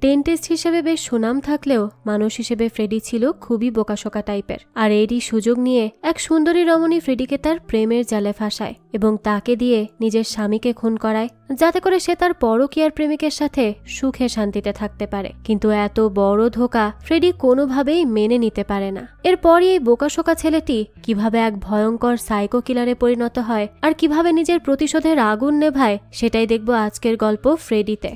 Dentist হিসেবে বেশ সুনাম থাকলেও মানুষ হিসেবে ফ্রেডি ছিল খুবই বোকাশোকা টাইপের। আর এরই সুযোগ নিয়ে এক সুন্দরী রমণী ফ্রেডিকে তার প্রেমের জালে ফাঁসায় এবং তাকে দিয়ে নিজের স্বামীকে খুন করায়, যাতে করে সে তার পরকীয়ার প্রেমিকের সাথে সুখে শান্তিতে থাকতে পারে। কিন্তু এত বড় ধোঁকা ফ্রেডি কোনোভাবেই মেনে নিতে পারে না। এরপরই এই বোকাশোকা ছেলেটি কিভাবে এক ভয়ঙ্কর সাইকো কিলারে পরিণত হয় আর কিভাবে নিজের প্রতিশোধের আগুন নেভায়, সেটাই দেখব আজকের গল্প ফ্রেডিতে।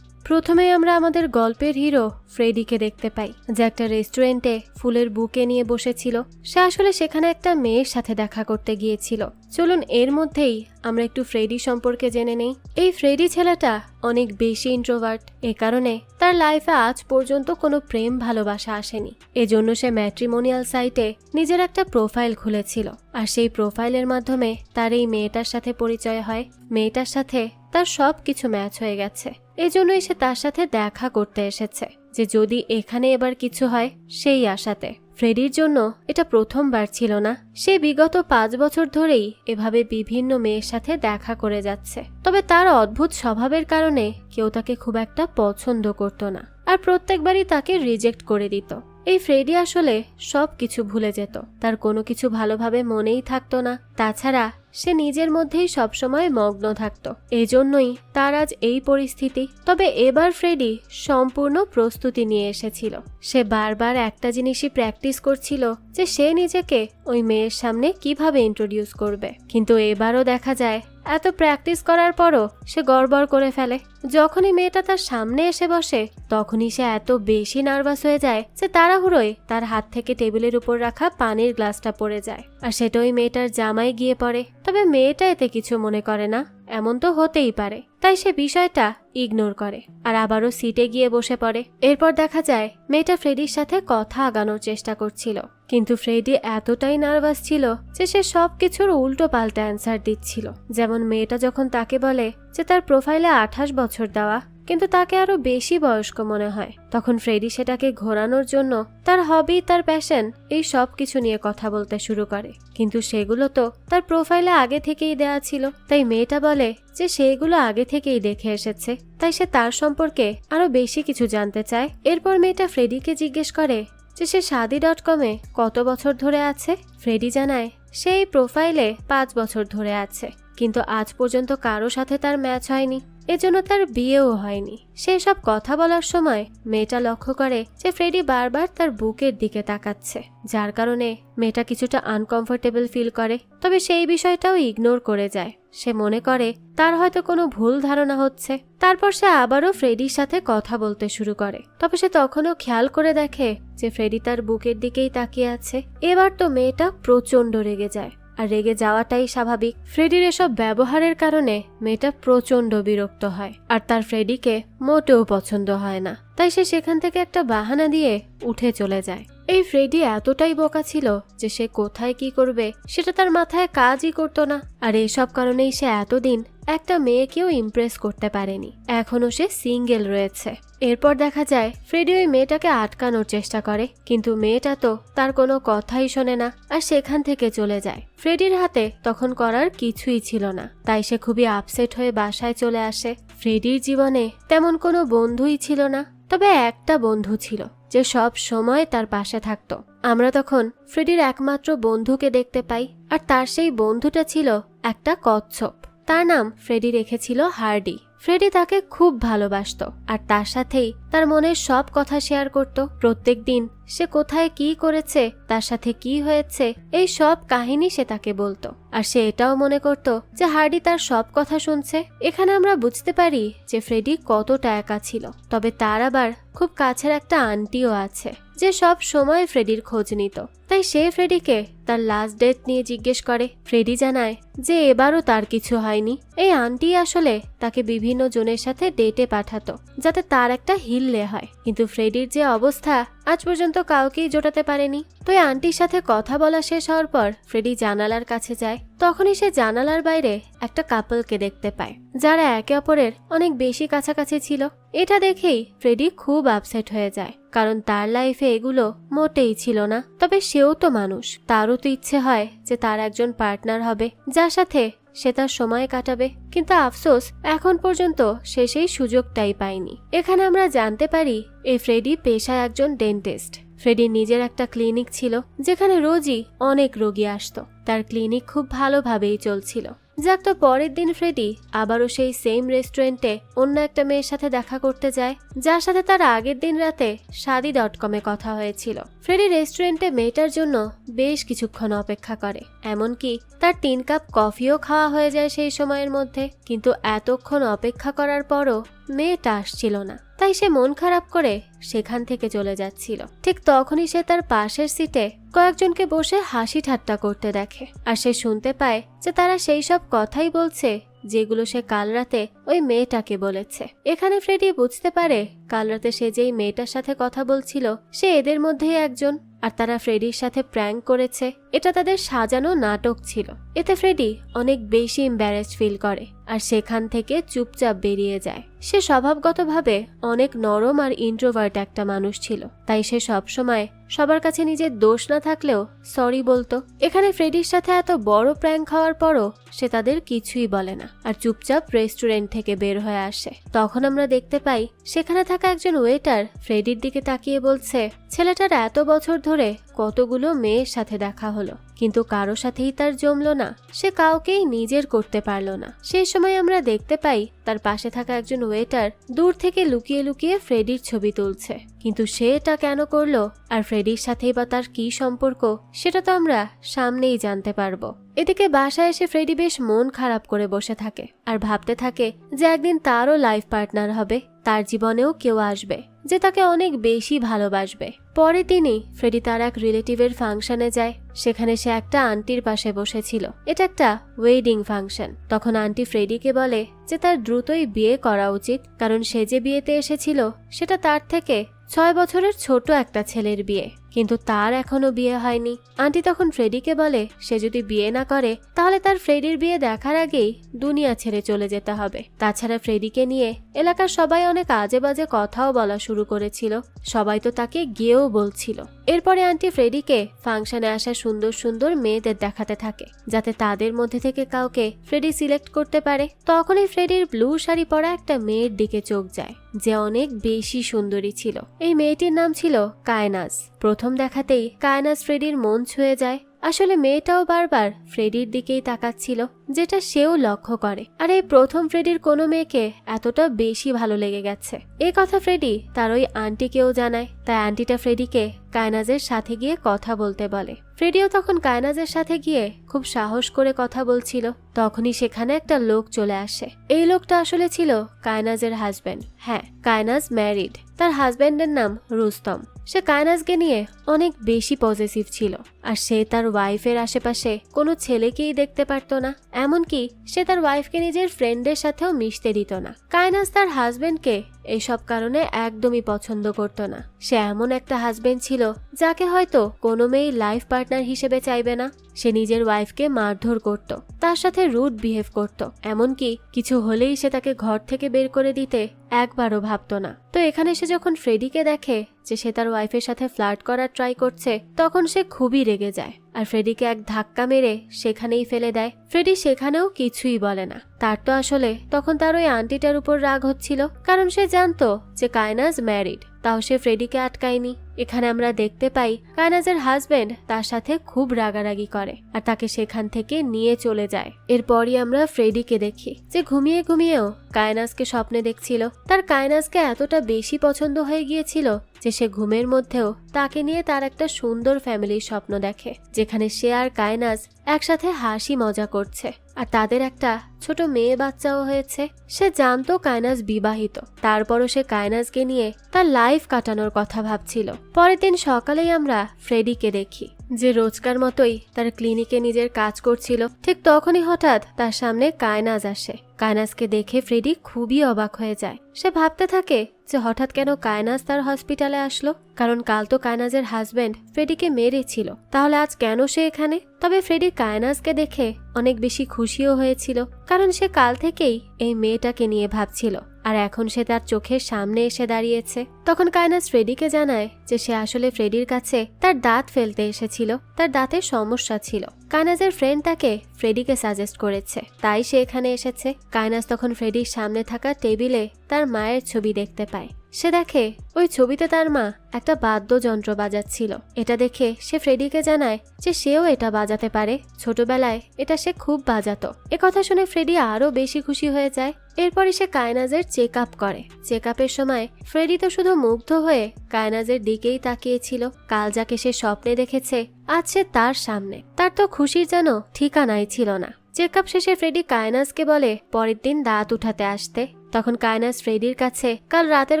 প্রথমে আমরা আমাদের গল্পের হিরো ফ্রেডিকে দেখতে পাই, যে একটা রেস্টুরেন্টে ফুলের বুকে নিয়ে বসেছিল। সে আসলে সেখানে একটা মেয়ের সাথে দেখা করতে গিয়েছিল। চলুন এর মধ্যেই আমরা একটু ফ্রেডি সম্পর্কে জেনে নেই। এই ফ্রেডি ছেলেটা অনেক বেশি ইন্ট্রোভার্ট। এ কারণে তার লাইফে আজ পর্যন্ত কোনো প্রেম ভালোবাসা আসেনি। এজন্য সে ম্যাট্রিমোনিয়াল সাইটে নিজের একটা প্রোফাইল খুলেছিল, আর সেই প্রোফাইলের মাধ্যমে তার এই মেয়েটার সাথে পরিচয় হয়। মেয়েটার সাথে তার সব কিছু ম্যাচ হয়ে গেছে। এজন্যই সে তার সাথে দেখা করতে এসেছে, যে যদি এখানে এবার কিছু হয় সেই আশাতে। ফ্রেডির জন্য এটা প্রথমবার ছিল না। সে বিগত 5 বছর ধরেই এভাবে বিভিন্ন মেয়ের সাথে দেখা করে যাচ্ছে। তবে তার অদ্ভুত স্বভাবের কারণে কেউ তাকে খুব একটা পছন্দ করত না, আর প্রত্যেকবারই তাকে রিজেক্ট করে দিত। এই ফ্রেডি আসলে সব কিছু ভুলে যেত, তার কোনো কিছু ভালোভাবে মনেই থাকতো না। তাছাড়া সে নিজের মধ্যেই সবসময় মগ্ন থাকত। এজন্যই তার আজ এই পরিস্থিতি। তবে এবার ফ্রেডি সম্পূর্ণ প্রস্তুতি নিয়ে এসেছিল। সে বারবার একটা জিনিসই প্র্যাকটিস করছিল, যে সে নিজেকে ওই মেয়ের সামনে কিভাবে ইন্ট্রোডিউস করবে। কিন্তু এবারও দেখা যায় এত প্র্যাকটিস করার পরও সে গড়বড় করে ফেলে। যখনই মেয়েটা তার সামনে এসে বসে তখনই সে এত বেশি নার্ভাস হয়ে যায় যে তাড়াহুড়োয় তার হাত থেকে টেবিলের উপর রাখা পানির গ্লাসটা পড়ে যায়, আর সেটা ওই মেয়েটার জামায় গিয়ে পড়ে। তবে মেয়েটা এতে কিছু মনে করে না, এমন তো হতেই পারে। তাই সে বিষয়টা ইগনোর করে আর আবারও সিটে গিয়ে বসে পড়ে। এরপর দেখা যায় মেয়েটা ফ্রেডির সাথে কথা আগানোর চেষ্টা করছিল, কিন্তু ফ্রেডি এতটাই নার্ভাস ছিল যে সে সবকিছুর উল্টো পাল্টা অ্যান্সার দিচ্ছিল। যেমন মেয়েটা যখন তাকে বলে যে তার প্রোফাইলে 28 বছর দেওয়া, কিন্তু তাকে আরো বেশি বয়স্ক মনে হয়, তখন ফ্রেডি সেটাকে ঘোরানোর জন্য তার হবি, তার প্যাশন, এই সব কিছু নিয়ে কথা বলতে শুরু করে। কিন্তু সেগুলো তো তার প্রোফাইলে আগে থেকেই দেয়া ছিল। তাই মেয়েটা বলে যে সেগুলো আগে থেকেই দেখে এসেছে, তাই সে তার সম্পর্কে আরো বেশি কিছু জানতে চায়। এরপর মেয়েটা ফ্রেডিকে জিজ্ঞেস করে যে সে শাদি.কমে কত বছর ধরে আছে। ফ্রেডি জানায় সে এই প্রোফাইলে 5 বছর ধরে আছে, কিন্তু আজ পর্যন্ত কারো সাথে তার ম্যাচ হয়নি, এজন্য তার বিয়েও হয়নি। সে সব কথা বলার সময় মেয়েটা লক্ষ্য করে যে ফ্রেডি বারবার তার বুকের দিকে তাকাচ্ছে, যার কারণে মেয়েটা কিছুটা আনকমফোর্টেবল ফিল করে। তবে সেই বিষয়টাও ইগনোর করে যায়। সে মনে করে তার হয়তো কোনো ভুল ধারণা হচ্ছে। তারপর সে আবারও ফ্রেডির সাথে কথা বলতে শুরু করে। তবে সে তখনও খেয়াল করে দেখে যে ফ্রেডি তার বুকের দিকেই তাকিয়ে আছে। এবার তো মেয়েটা প্রচন্ড রেগে যায়, আর রেগে যাওয়াটাই স্বাভাবিক। ফ্রেডির এসব ব্যবহারের কারণে মেয়েটা প্রচন্ড বিরক্ত হয়, আর তার ফ্রেডিকে মোটেও পছন্দ হয় না। তাই সে সেখান থেকে একটা বাহানা দিয়ে উঠে চলে যায়। এই ফ্রেডি এতটাই বোকা ছিল যে সে কোথায় কি করবে সেটা তার মাথায় কাজই করতো না। আর এসব কারণেই সে এতদিন একটা মেয়েকেও ইমপ্রেস করতে পারেনি। এখনো সে সিঙ্গেল রয়েছে। এরপর দেখা যায় ফ্রেডি ওই মেয়েটাকে আটকানোর চেষ্টা করে, কিন্তু মেয়েটা তো তার কোনো কথাই শোনে না, আর সেখান থেকে চলে যায়। ফ্রেডির হাতে তখন করার কিছুই ছিল না, তাই সে খুবই আপসেট হয়ে বাসায় চলে আসে। ফ্রেডির জীবনে তেমন কোনো বন্ধুই ছিল না, তবে একটা বন্ধু ছিল যে সব সময় তার পাশে থাকতো। আমরা তখন ফ্রেডির একমাত্র বন্ধুকে দেখতে পাই, আর তার সেই বন্ধুটা ছিল একটা কচ্ছপ। তার নাম ফ্রেডি রেখেছিল হার্ডি। ফ্রেডি তাকে খুব ভালোবাসতো, আর তার সাথেই তার মনের সব কথা শেয়ার করত। প্রত্যেক দিন সে কোথায় কি করেছে, তার সাথে কি হয়েছে, এই সব কাহিনী সে তাকে বলতো। আর সে এটাও মনে করত যে হার্ডি তার সব কথা শুনছে। এখানে আমরা বুঝতে পারি যে ফ্রেডি কতটা একা ছিল। তবে তার আবার খুব কাছের একটা আন্টিও আছে, যে সব সময় ফ্রেডির খোঁজ নিত। তাই সে ফ্রেডিকে তার লাস্ট ডেট নিয়ে জিজ্ঞেস করে। ফ্রেডি জানায় যে এবারও তার কিছু হয়নি। এই আন্টি আসলে তাকে বিভিন্ন জনের সাথে ডেটে পাঠাতো, যাতে তার একটা হিললে হয়। কিন্তু ফ্রেডির যে অবস্থা, আজ পর্যন্ত কাউকেই জোটাতে পারেনি। তো এই আন্টির সাথে কথা বলা শেষ হওয়ার পর ফ্রেডি জানালার কাছে যায়। তখনই সে জানালার বাইরে একটা কাপলকে দেখতে পায়, যারা একে অপরের অনেক বেশি কাছাকাছি ছিল। এটা দেখেই ফ্রেডি খুব আপসেট হয়ে যায়, কারণ তার লাইফে এগুলো মোটেই ছিল না। তবে সেও তো মানুষ, তারও তো ইচ্ছে হয় যে তার একজন পার্টনার হবে, যার সাথে সে তার সময় কাটাবে, কিন্তু আফসোস এখন পর্যন্ত সে সেই সুযোগটাই পায়নি। এখানে আমরা জানতে পারি এই ফ্রেডি পেশায় একজন ডেন্টিস্ট। ফ্রেডির নিজের একটা ক্লিনিক ছিল যেখানে রোজই অনেক রোগী আসতো। তার ক্লিনিক খুব ভালোভাবেই চলছিল। যাক, তো পরের দিন ফ্রেডি আবারও সেই সেম রেস্টুরেন্টে অন্য একটা মেয়ের সাথে দেখা করতে যায়, যার সাথে তার আগের দিন রাতে শাদি.কমে কথা হয়েছিল। ফ্রেডি রেস্টুরেন্টে মেয়েটার জন্য বেশ কিছুক্ষণ অপেক্ষা করে, এমনকি তার 3 কাপ কফিও খাওয়া হয়ে যায় সেই সময়ের মধ্যে। কিন্তু এতক্ষণ অপেক্ষা করার পরও মেয়েটা আসছিল না, তাই সে মন খারাপ করে সেখান থেকে চলে যাচ্ছিল। ঠিক তখনই সে তার পাশের সিটে কয়েকজনকে বসে হাসি ঠাট্টা করতে দেখে, আর সে শুনতে পায় যে তারা সেই সব কথাই বলছে যেগুলো সে কাল রাতে ওই মেয়েটাকে বলেছে। এখানে ফ্রেডি বুঝতে পারে কাল রাতে সে যেই মেয়েটার সাথে কথা বলছিল সে এদের মধ্যেই একজন, আর তারা ফ্রেডির সাথে প্র্যাঙ্ক করেছে। এটা তাদের সাজানো নাটক ছিল। এতে ফ্রেডি অনেক বেশি এম্বারেসড ফিল করে আর সেখান থেকে চুপচাপ বেরিয়ে যায়। সে স্বভাবগতভাবে অনেক নরম আর ইন্ট্রোভার্ট একটা মানুষ ছিল, তাই সে সবসময় সবার কাছে নিজের দোষ না থাকলেও সরি বলতো। এখানে ফ্রেডির সাথে এত বড় প্র্যাঙ্ক হওয়ার পরও সে তাদের কিছুই বলে না আর চুপচাপ রেস্টুরেন্ট থেকে বের হয়ে আসে। তখন আমরা দেখতে পাই সেখানে থাকা একজন ওয়েটার ফ্রেডির দিকে তাকিয়ে বলছে, ছেলেটার এত বছর ধরে কতগুলো মেয়ের সাথে দেখা হলো, কিন্তু কারো সাথেই তার জমলো না, সে কাউকেই নিজের করতে পারলো না। সেই সময় আমরা দেখতে পাই তার পাশে থাকা একজন ওয়েটার দূর থেকে লুকিয়ে লুকিয়ে ফ্রেডির ছবি তুলছে, কিন্তু সে এটা কেন করলো আর ফ্রেডির সাথেই বা তার কি সম্পর্ক সেটা তো আমরা সামনেই জানতে পারবো। এদিকে বাসায় এসে ফ্রেডি বেশ মন খারাপ করে বসে থাকে আর ভাবতে থাকে যে একদিন তারও লাইফ পার্টনার হবে, তার জীবনেও কেউ আসবে যে তাকে অনেক বেশি ভালোবাসবে। পরে তিনি ফ্রেডি তার এক রিলেটিভের ফাংশনে যায়। সেখানে সে একটা আন্টির পাশে বসেছিল। এটা একটা ওয়েডিং ফাংশন। তখন আন্টি ফ্রেডিকে বলে যে তার দ্রুতই বিয়ে করা উচিত, কারণ সে যে বিয়েতে এসেছিল সেটা তার থেকে 6 বছরের ছোট একটা ছেলের বিয়ে, কিন্তু তার এখনো বিয়ে হয়নি। আন্টি তখন ফ্রেডিকে বলে সে যদি বিয়ে না করে তাহলে তার ফ্রেডির বিয়ে দেখার আগেই দুনিয়া ছেড়ে চলে যেতে হবে। তাছাড়া ফ্রেডিকে নিয়ে এলাকার সবাই অনেক আজে বাজে কথাও বলা শুরু করেছিল, সবাই তো তাকে গিয়েও বলছিল। এরপরে আন্টি ফ্রেডিকে ফাংশনে আসা সুন্দর সুন্দর মেয়েদের দেখাতে থাকে যাতে তাদের মধ্যে থেকে কাউকে ফ্রেডি সিলেক্ট করতে পারে। তখনই ফ্রেডির ব্লু শাড়ি পরা একটা মেয়ের দিকে চোখ যায় যে অনেক বেশি সুন্দরী ছিল। এই মেয়েটির নাম ছিল কায়নাজ। প্রথম দেখাতেই কায়নাজ ফ্রেডির মন ছুঁয়ে যায়। আসলে মেয়েটাও বারবার ফ্রেডির দিকেই তাকাচ্ছিল, যেটা সেও লক্ষ্য করে। আর এই প্রথম ফ্রেডির কোনো মেয়েকে এতটা বেশি ভালো লেগে গেছে এই কথা ফ্রেডি তার ওই আন্টিকেও জানায়। তাই আন্টিটা ফ্রেডিকে কায়নাজের সাথে গিয়ে কথা বলতে বলে। ফ্রেডিও তখন কায়নাজের সাথে গিয়ে খুব সাহস করে কথা বলছিল। তখনই সেখানে একটা লোক চলে আসে। এই লোকটা আসলে ছিল কায়নাজের হাজবেন্ড। হ্যাঁ, কায়নাজ ম্যারিড। তার হাজবেন্ডের নাম রুস্তম। সে কায়নাজকে নিয়ে অনেক বেশি পজেসিভ ছিল, আর সে তার ওয়াইফের আশেপাশে কোনো ছেলেকেই দেখতে পারতো না। এমনকি সে তার ওয়াইফকে নিজের ফ্রেন্ডের সাথেও মিশতে দিত না। কায়নাজ তার হাজবেন্ডকে এইসব কারণে একদমই পছন্দ করত না। সে এমন একটা হাজবেন্ড ছিল যাকে হয়তো কোনো মেয়ে লাইফ পার্টনার হিসেবে চাইবে না। সে নিজের ওয়াইফকে মারধর করত, তার সাথে রুড বিহেভ করত, এমনকি কিছু হলেই সে তাকে ঘর থেকে বের করে দিতে একবারও ভাবতো না। তো এখানে সে যখন ফ্রেডিকে দেখে যে সে তার ওয়াইফের সাথে ফ্লার্ট করার ট্রাই করছে, তখন সে খুবই রেগে যায় আর ফ্রেডিকে এক ধাক্কা মেরে সেখানেই ফেলে দেয়। ফ্রেডি সেখানেও কিছুই বলে না। তার তো আসলে তখন তার ওই আন্টিটার উপর রাগ হচ্ছিল, কারণ সে জানতো যে কায়নাজ ম্যারিড, তাও সে ফ্রেডিকে আটকায়নি। এখানে আমরা দেখতে পাই কায়নাজের হাজবেন্ড তার সাথে খুব রাগারাগি করে আর তাকে সেখান থেকে নিয়ে চলে যায়। এরপরই আমরা ফ্রেডিকে দেখি যে ঘুমিয়ে ঘুমিয়েও কায়নাজকে স্বপ্নে দেখছিল। তার কায়নাজকে এতটা বেশি পছন্দ হয়ে গিয়েছিল যে সে ঘুমের মধ্যেও তাকে নিয়ে তার একটা সুন্দর ফ্যামিলির স্বপ্ন দেখে, যেখানে সে আর কায়নাজ একসাথে হাসি মজা করছে আর তাদের একটা ছোট মেয়ে বাচ্চাও হয়েছে। সে জানতো কায়নাজ বিবাহিত, তারপরও সে কায়নাজকে নিয়ে তার লাইফ কাটানোর কথা ভাবছিল। পরের দিন সকালেই আমরা ফ্রেডিকে দেখি যে রোজকার মতোই তার ক্লিনিকে নিজের কাজ করছিল। ঠিক তখনই হঠাৎ তার সামনে কায়নাজ আসে। কায়নাজকে দেখে ফ্রেডি খুবই অবাক হয়ে যায়। সে ভাবতে থাকে যে হঠাৎ কেন কায়নাজ তার হসপিটালে আসলো, কারণ কাল তো কায়নাজের হাজবেন্ড ফ্রেডিকে মেরেছিল, তাহলে আজ কেন সে এখানে? তবে ফ্রেডি কায়নাজকে দেখে অনেক বেশি খুশিও হয়েছিল, কারণ সে কাল থেকেই এই মেয়েটাকে নিয়ে ভাবছিল আর এখন সে তার চোখের সামনে এসে দাঁড়িয়েছে। তখন কায়নাজ ফ্রেডিকে জানায় যে সে আসলে ফ্রেডির কাছে তার দাঁত ফেলতে এসেছিল, তার দাঁতের সমস্যা ছিল। কায়নাজের ফ্রেন্ড তাকে ফ্রেডিকে সাজেস্ট করেছে, তাই সে এখানে এসেছে। কায়নাজ তখন ফ্রেডির সামনে থাকা টেবিলে তার মায়ের ছবি দেখতে পায়। সে দেখে ওই ছবিতে তার মা একটা বাদ্যযন্ত্র বাজাচ্ছিল। এটা দেখে সে ফ্রেডিকে জানায় যে সেও এটা বাজাতে পারে, ছোটবেলায় এটা সে খুব বাজাতো। কথা শুনে ফ্রেডি আরো বেশি খুশি হয়ে যায়। এরপরই সে কায়নাজের চেক আপ করে। চেক আপের সময় ফ্রেডি তো শুধু মুগ্ধ হয়ে কায়নাজের দিকেই তাকিয়েছিল। কাল যাকে সে স্বপ্নে দেখেছে আজ সে তার সামনে। তার তো খুশির যেন ঠিকানাই ছিল না। চেক আপ শেষে ফ্রেডি কায়নাজকে বলে পরের দিন দাঁত উঠাতে আসতে। তখন কায়নাজ ফ্রেডির কাছে কাল রাতের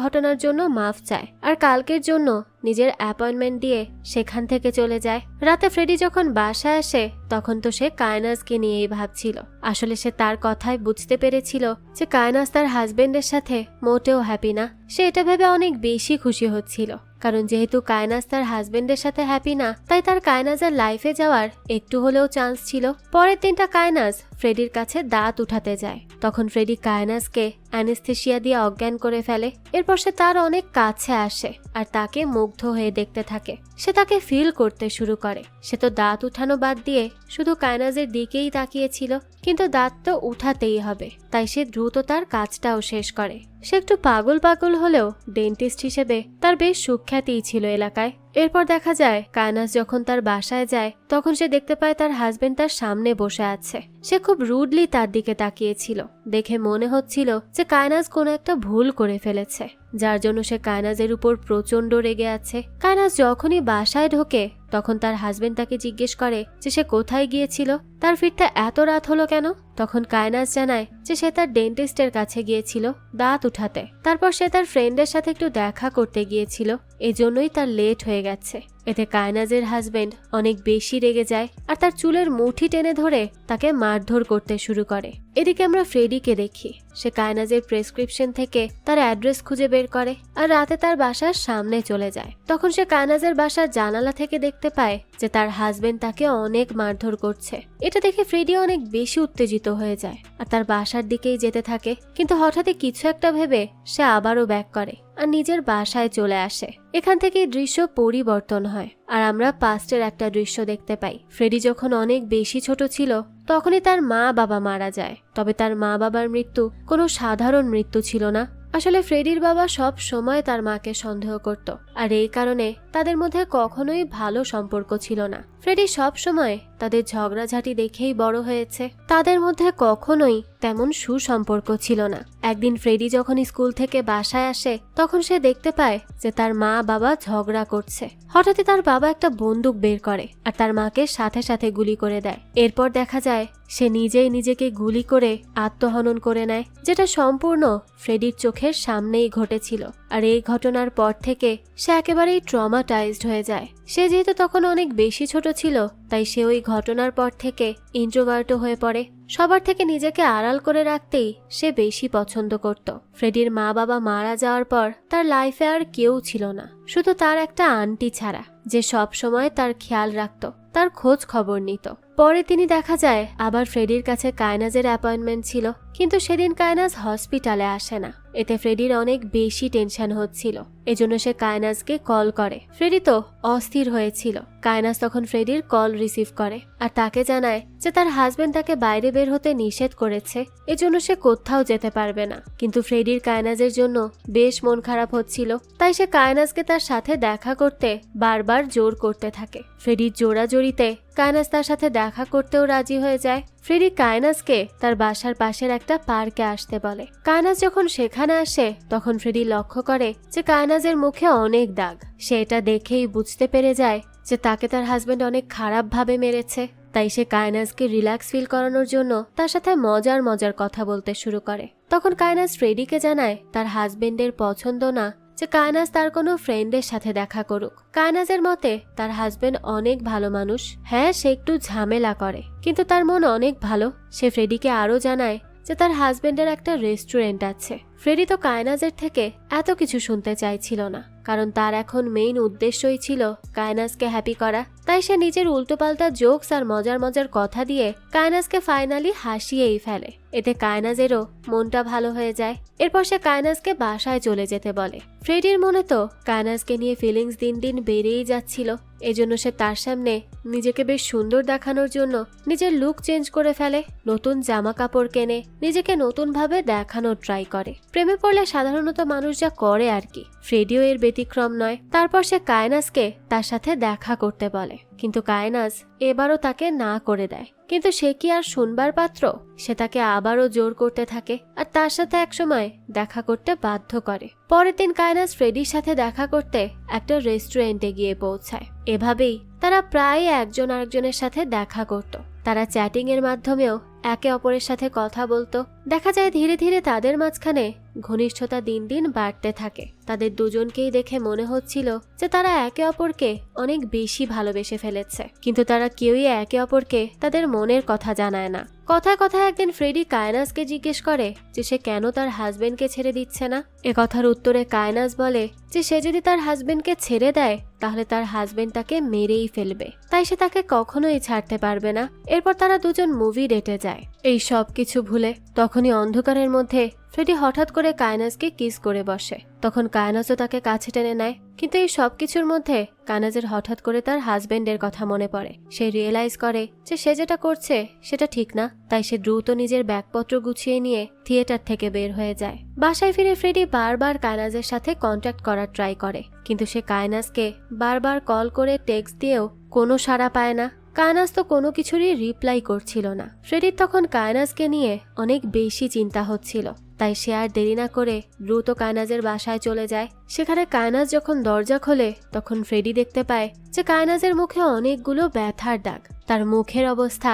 ঘটনার জন্য মাফ চায় আর কালকের জন্য নিজের অ্যাপয়েন্টমেন্ট দিয়ে সেখান থেকে চলে যায়। রাতে ফ্রেডি যখন বাসায় আসে তখন তো সে কায়নাজকে নিয়েই ভাবছিল। আসলে সে তার কথায় বুঝতে পেরেছিল যে কায়নাজ তার হাজবেন্ডের সাথে মোটেও হ্যাপি না। সে এটা ভেবে অনেক বেশি খুশি হচ্ছিল, কারণ যেহেতু কায়নাজ তার হাজবেন্ডের সাথে হ্যাপি না, তাই তার কায়নাজের লাইফে যাওয়ার একটু হলেও চান্স ছিল। পরের দিনটা কায়নাজ ফ্রেডির কাছে দাঁত উঠাতে যায়। তখন ফ্রেডি কায়নাজকে অ্যানেস্থেশিয়া দিয়ে অজ্ঞান করে ফেলে। এরপর সে তার অনেক কাছে আসে আর তাকে মুগ্ধ হয়ে দেখতে থাকে। সে তাকে ফিল করতে শুরু করে। সে তো দাঁত উঠানো বাদ দিয়ে শুধু কায়নাজের দিকেই তাকিয়েছিল, কিন্তু দাঁত তো উঠাতেই হবে, তাই সে দ্রুত তার কাজটাও শেষ করে। সে একটু পাগল পাগল হলেও ডেন্টিস্ট হিসেবে তার বেশ সুখ্যাতিই ছিল এলাকায়। এরপর দেখা যায় কায়নাজ যখন তার বাসায় যায় তখন সে দেখতে পায় তার হাজবেন্ড তার সামনে বসে আছে। সে খুব রুডলি তার দিকে তাকিয়েছিল। দেখে মনে হচ্ছিল যে কায়নাজ কোনো একটা ভুল করে ফেলেছে, যার জন্য সে কায়নাজের উপর প্রচন্ড রেগে আছে। কায়নাজ যখনই বাসায় ঢোকে তখন তার হাজবেন্ড তাকে জিজ্ঞেস করে যে সে কোথায় গিয়েছিল, তার ফিরতে এত রাত হলো কেন। তখন কায়নাজ জানায় যে সে তার ডেন্টিস্টের কাছে গিয়েছিল দাঁত উঠাতে। তারপর সে তার ফ্রেন্ডের সাথে একটু দেখা করতে গিয়েছিল, এজন্যই তার লেট হয়ে গেছে। এতে কায়নাজের হাজবেন্ড অনেক বেশি রেগে যায় আর তার চুলের মুঠি টেনে ধরে তাকে মারধর করতে শুরু করে। এদিকে আমরা ফ্রেডিকে দেখি সে কায়নাজের প্রেসক্রিপশন থেকে তার অ্যাড্রেস খুঁজে বের করে আর রাতে তার বাসার সামনে চলে যায়। তখন সে কায়নাজের বাসার জানালা থেকে দেখতে পায় যে তার হাজবেন্ড তাকে অনেক মারধর করছে। এটা দেখে ফ্রেডি অনেক বেশি উত্তেজিত হয়ে যায় আর তার বাসার দিকেই যেতে থাকে, কিন্তু হঠাৎই কিছু একটা ভেবে সে আবারও ব্যাক করে আর নিজের বাসায় চলে আসে। এখান থেকে দৃশ্য পরিবর্তন হয় আর আমরা পাস্টের একটা দৃশ্য দেখতে পাই। ফ্রেডি যখন অনেক বেশি ছোট ছিল তখনই তার মা বাবা মারা যায়। তবে তার মা বাবার মৃত্যু কোনো সাধারণ মৃত্যু ছিল না। আসলে ফ্রেডির বাবা সব সময় তার মাকে সন্দেহ করত আর এই কারণে তাদের মধ্যে কখনোই ভালো সম্পর্ক ছিল না। ফ্রেডি সব সময় তাদের ঝগড়াঝাটি দেখেই বড় হয়েছে। তাদের মধ্যে কখনোই তেমন সুসম্পর্ক ছিল না। একদিন ফ্রেডি যখন স্কুল থেকে বাসায় আসে তখন সে দেখতে পায় যে তার মা বাবা ঝগড়া করছে। হঠাৎই তার বাবা একটা বন্দুক বের করে আর তার মাকে সাথে সাথে গুলি করে দেয়। এরপর দেখা যায় সে নিজেই নিজেকে গুলি করে আত্মহনন করে নেয়, যেটা সম্পূর্ণ ফ্রেডির চোখের সামনেই ঘটেছিল। আর এই ঘটনার পর থেকে সে একেবারেই ট্রমাটাইজড হয়ে যায়। সে যেহেতু তখন অনেক বেশি ছোট ছিল তাই সে ওই ঘটনার পর থেকে ইন্ট্রোভার্টও হয়ে পড়ে। সবার থেকে নিজেকে আড়াল করে রাখতেই সে বেশি পছন্দ করত। ফ্রেডির মা বাবা মারা যাওয়ার পর তার লাইফে আর কেউ ছিল না, শুধু তার একটা আন্টি ছাড়া, যে সব সময় তার খেয়াল রাখত, তার খোঁজ খবর নিত। পরে তিনি দেখা যায় আবার ফ্রেডির কাছে কায়নাজের অ্যাপয়েন্টমেন্ট ছিল, কিন্তু সেদিন কায়নাজ হসপিটালে আসে না। এতে ফ্রেডির অনেক বেশি টেনশন হচ্ছিল, এজন্য সে কায়নাজকে কল করে। ফ্রেডি তো অস্থির হয়েছিল। কায়নাজ তখন ফ্রেডির কল রিসিভ করে আর তাকে জানায় যে তার হাজবেন্ড তাকে বাইরে বের হতে নিষেধ করেছে, এজন্য সে কোথাও যেতে পারবে না। কিন্তু ফ্রেডির কায়নাজের জন্য বেশ মন খারাপ হচ্ছিল, তাই সে কায়নাজকে তার সাথে দেখা করতে বারবার জোর করতে থাকে। ফ্রেডির জোরাজোরিতে কায়নাজ তার সাথে দেখা করতেও রাজি হয়ে যায়। ফ্রেডি কায়নাজকে তার বাসার পাশের একটা পার্কে আসতে বলে। কায়নাজ যখন সেখানে আসে তখন ফ্রেডি লক্ষ্য করে যে কায়নাজের মুখে অনেক দাগ। সে এটা দেখেই বুঝতে পেরে যায় যে তাকে তার হাজবেন্ড অনেক খারাপ ভাবে মেরেছে। তাই সে কায়নাজকে রিল্যাক্স ফিল করানোর জন্য তার সাথে মজার মজার কথা বলতে শুরু করে। তখন কায়নাজ ফ্রেডিকে জানায় তার হাজবেন্ডের পছন্দ না যে কায়নাজ তার কোনো ফ্রেন্ডের সাথে দেখা করুক। কায়নাজের মতে তার হাজবেন্ড অনেক ভালো মানুষ। হ্যাঁ, সে একটু ঝামেলা করে, কিন্তু তার মন অনেক ভালো। সে ফ্রেডিকে আরো জানায় যে তার হাজবেন্ডের একটা রেস্টুরেন্ট আছে। ফ্রেডি তো কায়নাজের থেকে এত কিছু শুনতে চাইছিল না, কারণ তার এখন মেইন উদ্দেশ্যই ছিল কায়নাজকে হ্যাপি করা। তাই সে নিজের উল্টোপাল্টা জোকস আর মজার মজার কথা দিয়ে কায়নাজকে ফাইনালি হাসিয়েই ফেলে। এতে কায়নাজেরও মনটা ভালো হয়ে যায়। এরপর সে কায়নাজকে বাসায় চলে যেতে বলে। ফ্রেডির মনে তো কায়নাজকে নিয়ে ফিলিংস দিন দিন বেড়েই যাচ্ছিল। এজন্য সে তার সামনে নিজেকে বেশ সুন্দর দেখানোর জন্য নিজের লুক চেঞ্জ করে ফেলে, নতুন জামা কাপড় কেনে, নিজেকে নতুন ভাবে দেখানোর ট্রাই করে। প্রেমে পড়লে সাধারণত মানুষ যা করে আর কি, ফ্রেডিও এর ব্যতিক্রম নয়। তারপর সে কায়নাজকে তার সাথে দেখা করতে বলে, কিন্তু কায়নাজ এবারও তাকে না করে দেয়। কিন্তু সে কি আর শুনবার পাত্র? সে তাকে আবারও জোর করতে থাকে আর তার সাথে একসময় দেখা করতে বাধ্য করে। পরের দিন কায়নাজ ফ্রেডির সাথে দেখা করতে একটা রেস্টুরেন্টে গিয়ে পৌঁছায়। এভাবেই তারা প্রায় একজন আরেকজনের সাথে দেখা করত। তারা চ্যাটিং এর মাধ্যমেও একে অপরের সাথে কথা বলতো। দেখা যায় ধীরে ধীরে তাদের মাঝখানে ঘনিষ্ঠতা দিন দিন বাড়তে থাকে। তাদের দুজনকেই দেখে মনে হচ্ছিল যে তারা একে অপরকে অনেক বেশি ভালোবেসে ফেলেছে, কিন্তু তারা কেউই একে অপরকে তাদের মনের কথা জানায় না। কথায় কথায় একদিন ফ্রেডি কায়নাজকে জিজ্ঞেস করে যে সে কেন তার হাজবেন্ডকে ছেড়ে দিচ্ছে না। এ কথার উত্তরে কায়নাজ বলে যে সে যদি তার হাজবেন্ডকে ছেড়ে দেয় তাহলে তার হাজবেন্ড তাকে মেরেই ফেলবে, তাই সে তাকে কখনোই ছাড়তে পারবে না। এরপর তারা দুজন মুভি ডেটে যায়। এই সব কিছু ভুলে তখনই অন্ধকারের মধ্যে ফ্রেডি হঠাৎ করে কায়নাজকে কিস করে বসে। তখন কায়নাজও তাকে কাছে টেনে নেয়, কিন্তু এই সব কিছুর মধ্যে কায়নাজের হঠাৎ করে তার হাজবেন্ডের কথা মনে পড়ে। সে রিয়েলাইজ করে যে সে যেটা করছে সেটা ঠিক না, তাই সে দ্রুত নিজের ব্যাগপত্র গুছিয়ে নিয়ে থিয়েটার থেকে বের হয়ে যায়। বাসায় ফিরে ফ্রেডি বারবার কায়নাজের সাথে কন্ট্যাক্ট করার ট্রাই করে, কিন্তু সে কায়নাজকে বারবার কল করে টেক্সট দিয়েও কোনো সাড়া পায় না। কায়নাজ তো কোনো কিছুরই রিপ্লাই করছিল না। ফ্রেডির তখন কায়নাজকে নিয়ে অনেক বেশি চিন্তা হচ্ছিল, তাই সে আর দেরি না করে দ্রুত কায়নাজের বাসায় চলে যায়। সেখানে কায়নাজ যখন দরজা খোলে তখন ফ্রেডি দেখতে পায় যে কায়নাজের মুখে অনেকগুলো ব্যথার দাগ। তার মুখের অবস্থা